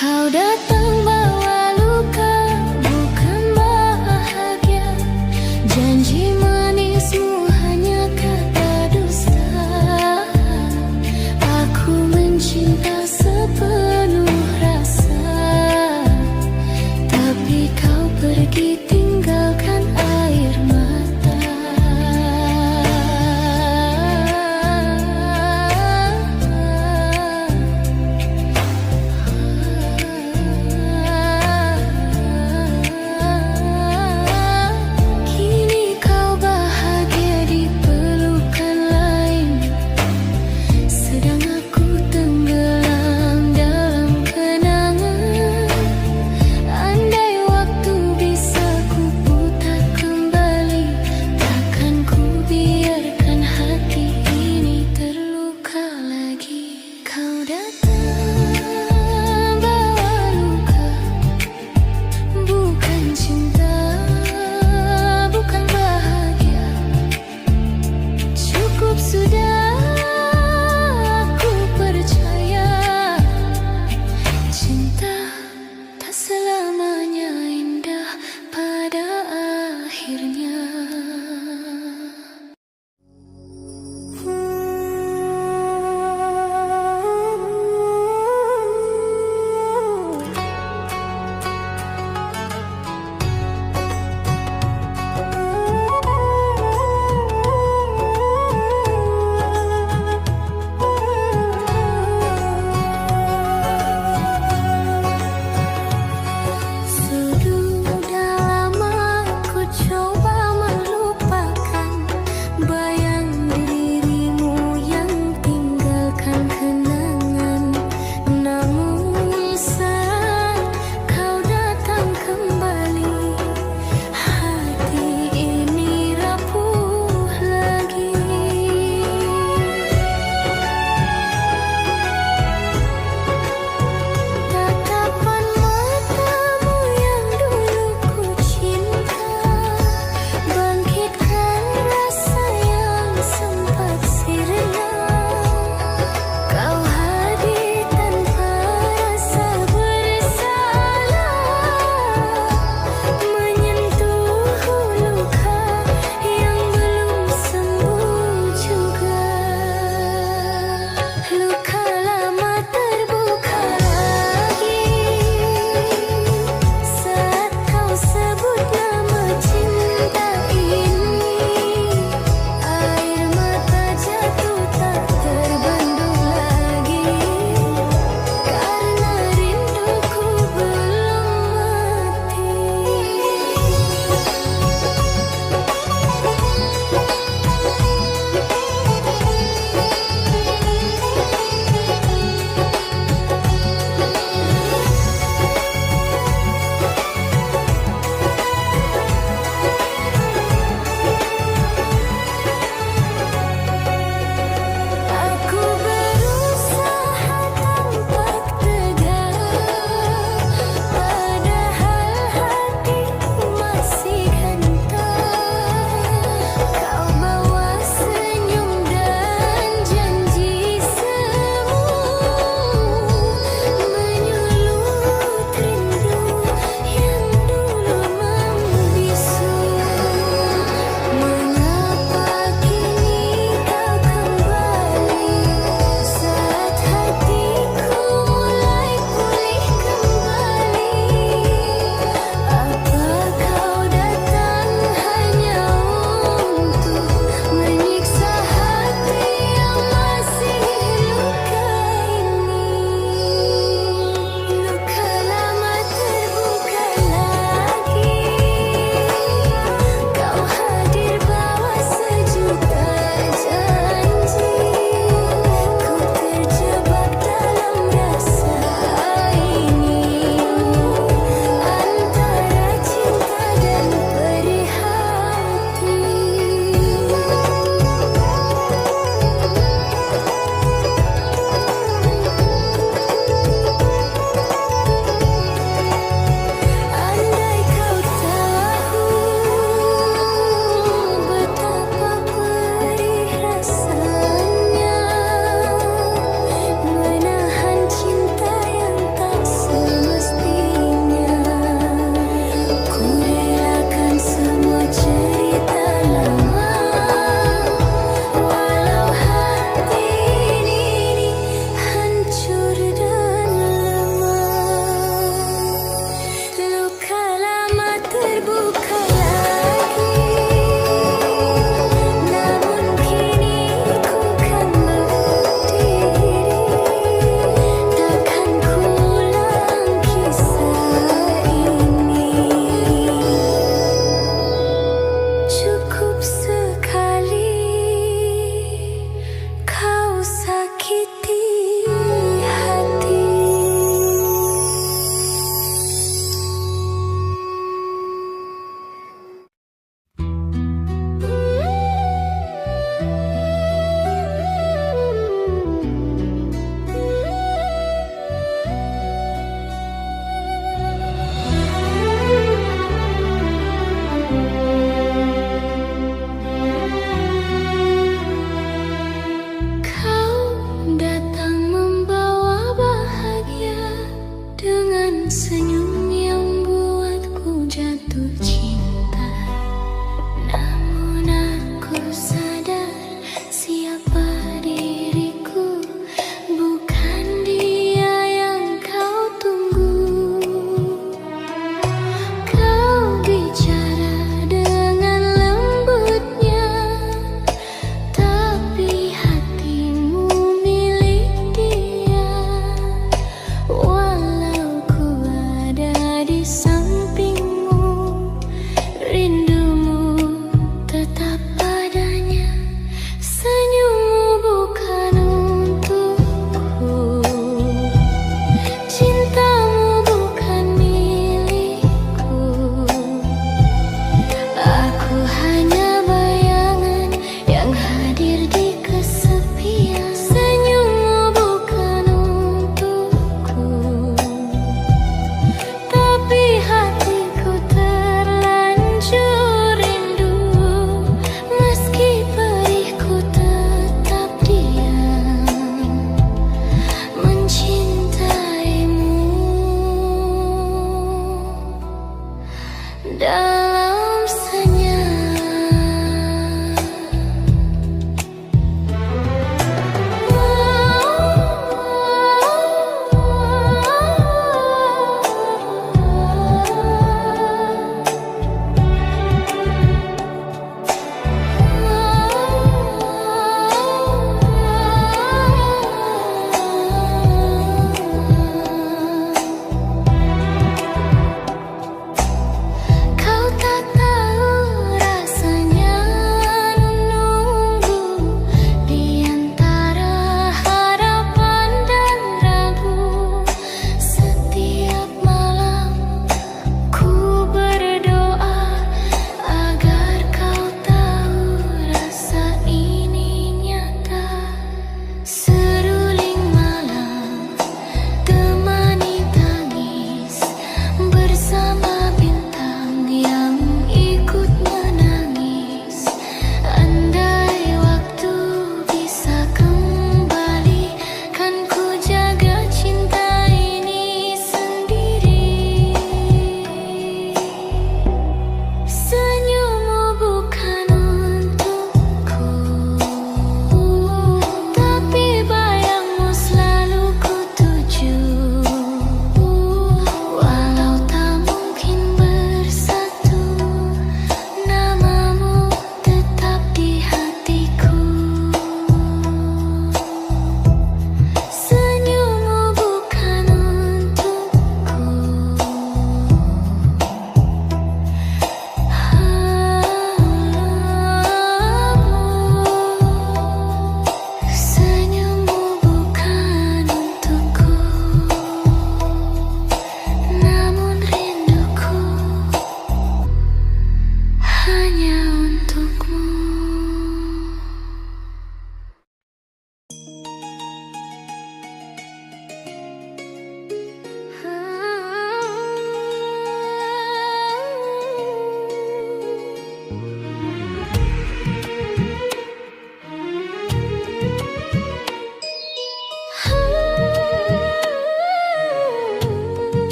Kau datang bawa luka, bukan bahagia. Janji manismu hanya kata dusta. Aku mencinta sepenuh rasa, tapi kau pergi tinggalkan air mata.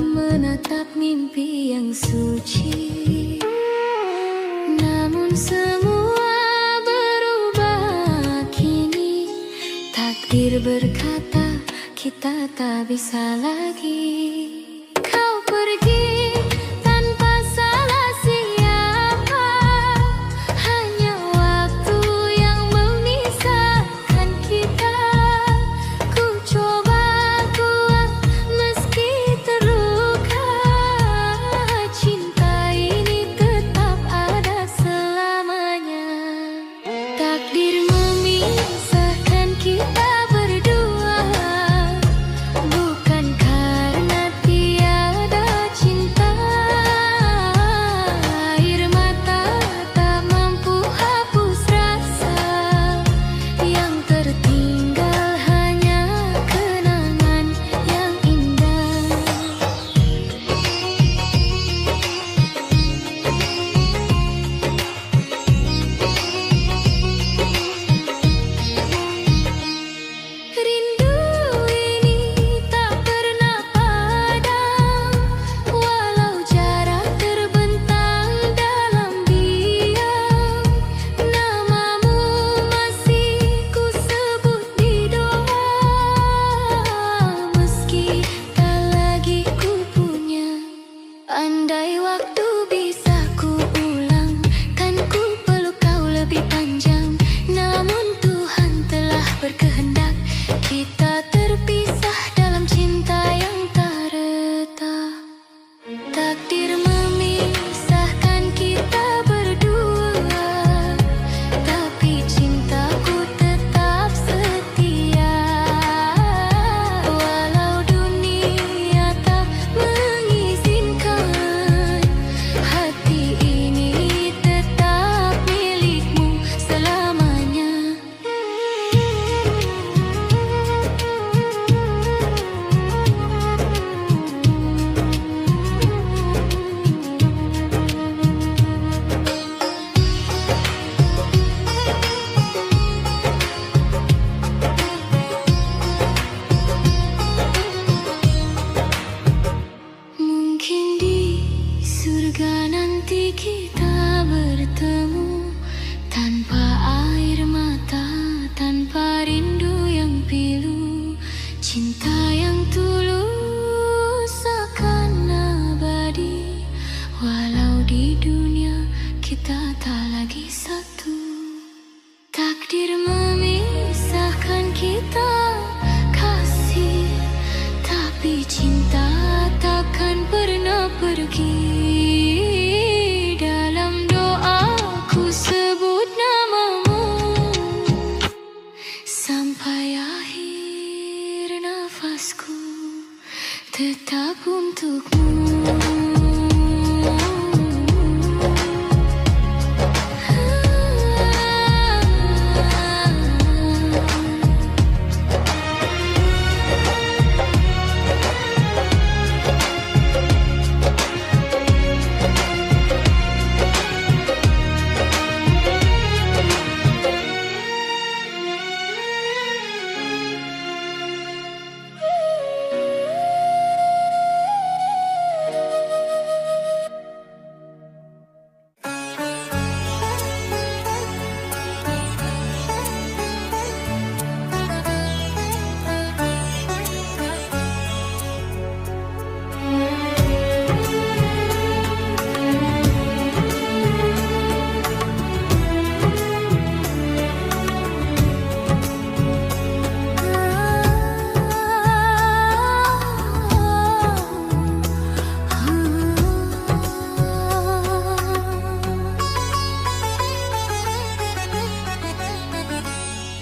menatap mimpi yang suci. Namun semua berubah kini. Takdir berkata kita tak bisa lagi. Kau pergi tanpa salah siapa. Hanya waktu yang memisahkan kita. Ku coba kuat meski terluka. Cinta ini tetap ada selamanya. Takdir memisahkan kita berdua, bukan karena tiada cinta. Air mata tak mampu hapus rasa. Yang tertinggal hanya kenangan yang indah. Rindu ini tak pernah padam, walau jarak terbentang dalam diam. Namamu masih ku sebut di doa, meski tak lagi ku punya. Andai waktu bisa ku ulang, kan ku peluk kau lebih panjang. Namun Tuhan telah berkehendak kita terpisah dalam cinta yang tak retak. Takdir memisahkan kita berdua, tapi cintaku tetap setia. Walau dunia tak mengizinkan, hati ini tetap milikmu selamanya. Mungkin di surga nanti kita bertemu, tanpa air mata, tanpa rindu yang pilu. Cinta yang tulus akan abadi, walau di dunia kita tak lagi satu. Takdir memisahkan kita kasih, tapi cinta takkan pernah pergi. Dalam doaku sebut namamu sampai akhir nafasku, tetap untukmu.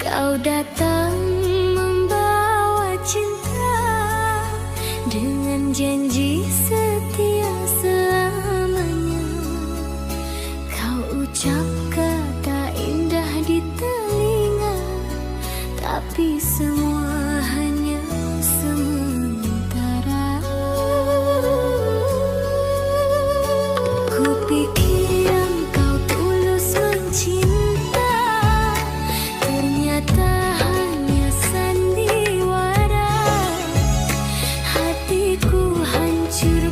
Kau datang membawa cinta dengan janji setia selamanya. Kau ucap kata indah di telinga, tapi semua hanya sementara. Kupikir engkau tulus mencinta, ternyata hanya sandiwara. Hatiku hancur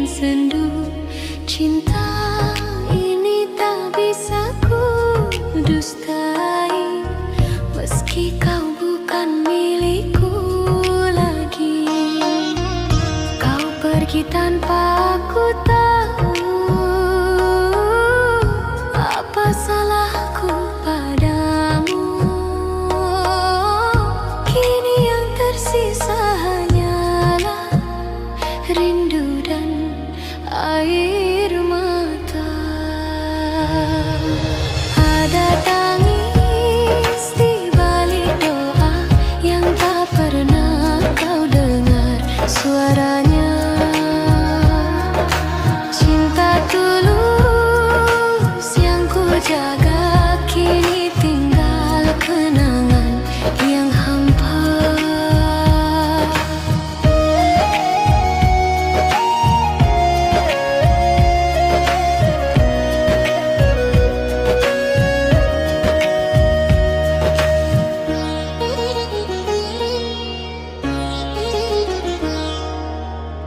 sendu. Cinta ini tak bisa ku dustai, meski kau bukan milikku lagi. Kau pergi tanpa ku tahu apa salahku padamu. Kini yang tersisa hanyalah rindu dan air mata. Ada tangis di balik doa yang tak pernah kau dengar suaranya. Cinta tulus yang ku jaga kini tinggal kenangan yang hampa.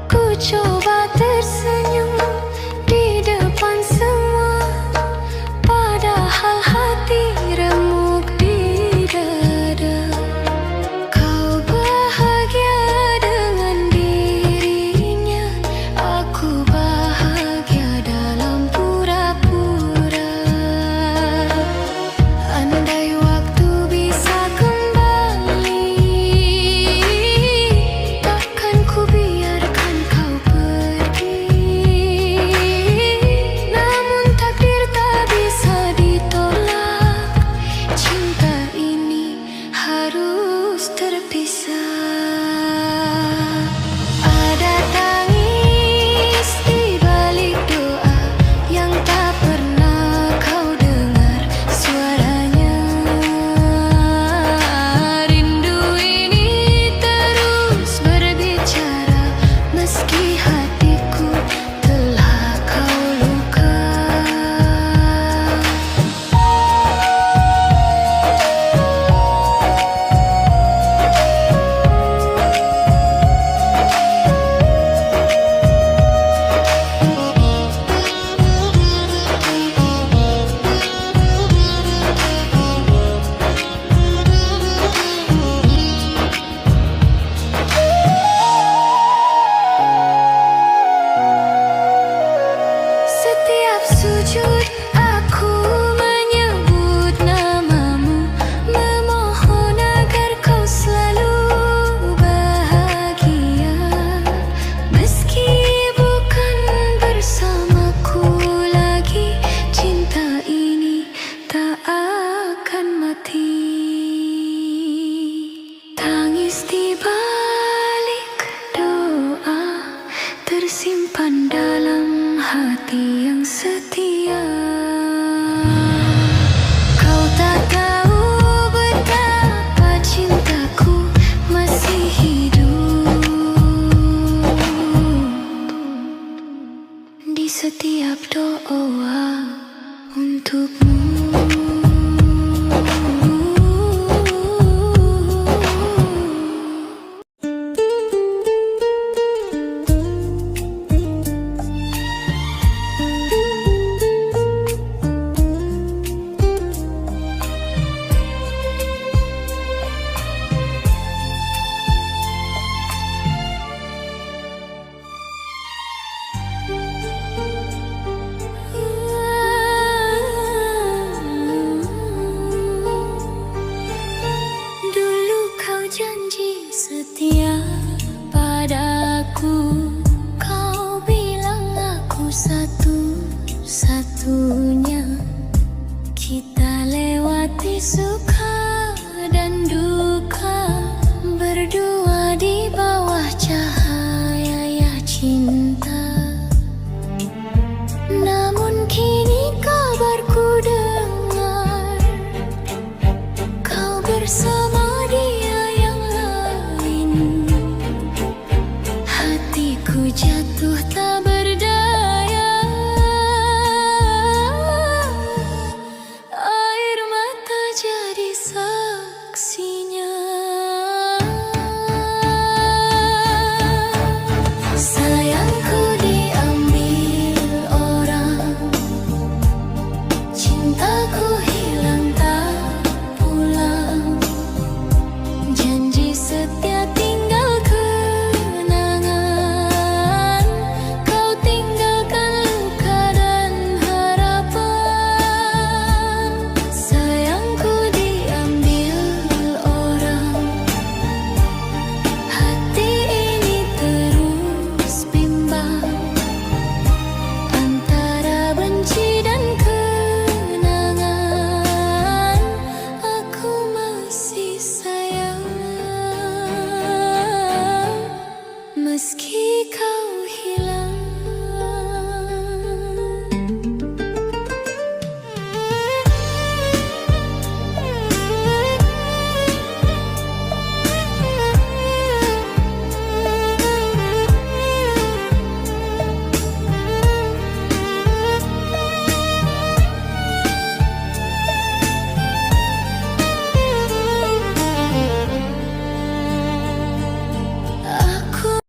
Ku coba tersenyum di depan semua, padahal hati remuk di dada. Kau bahagia dengan dirinya, aku bahagia dalam pura-pura. Andai waktu bisa kembali, takkan ku biarkan kau pergi. Namun takdir tak bisa ditolak, cinta ini harus terpisah. Ada tangis di balik doa yang tak pernah kau dengar suaranya. Rindu ini terus berbicara, meski hatiku telah kau luka. Setiap sujud aku menyebut namamu, memohon agar kau selalu bahagia. Meski bukan bersamaku lagi, cinta ini tak akan mati. Tangis di balik doa tersimpan dalam hati yang setia. Kau tak tahu betapa cintaku masih hidup di setiap doa untukmu. Dulu kau janji setia padaku, kau bilang aku satu-satunya. Kita lewati suka dan duka berdua.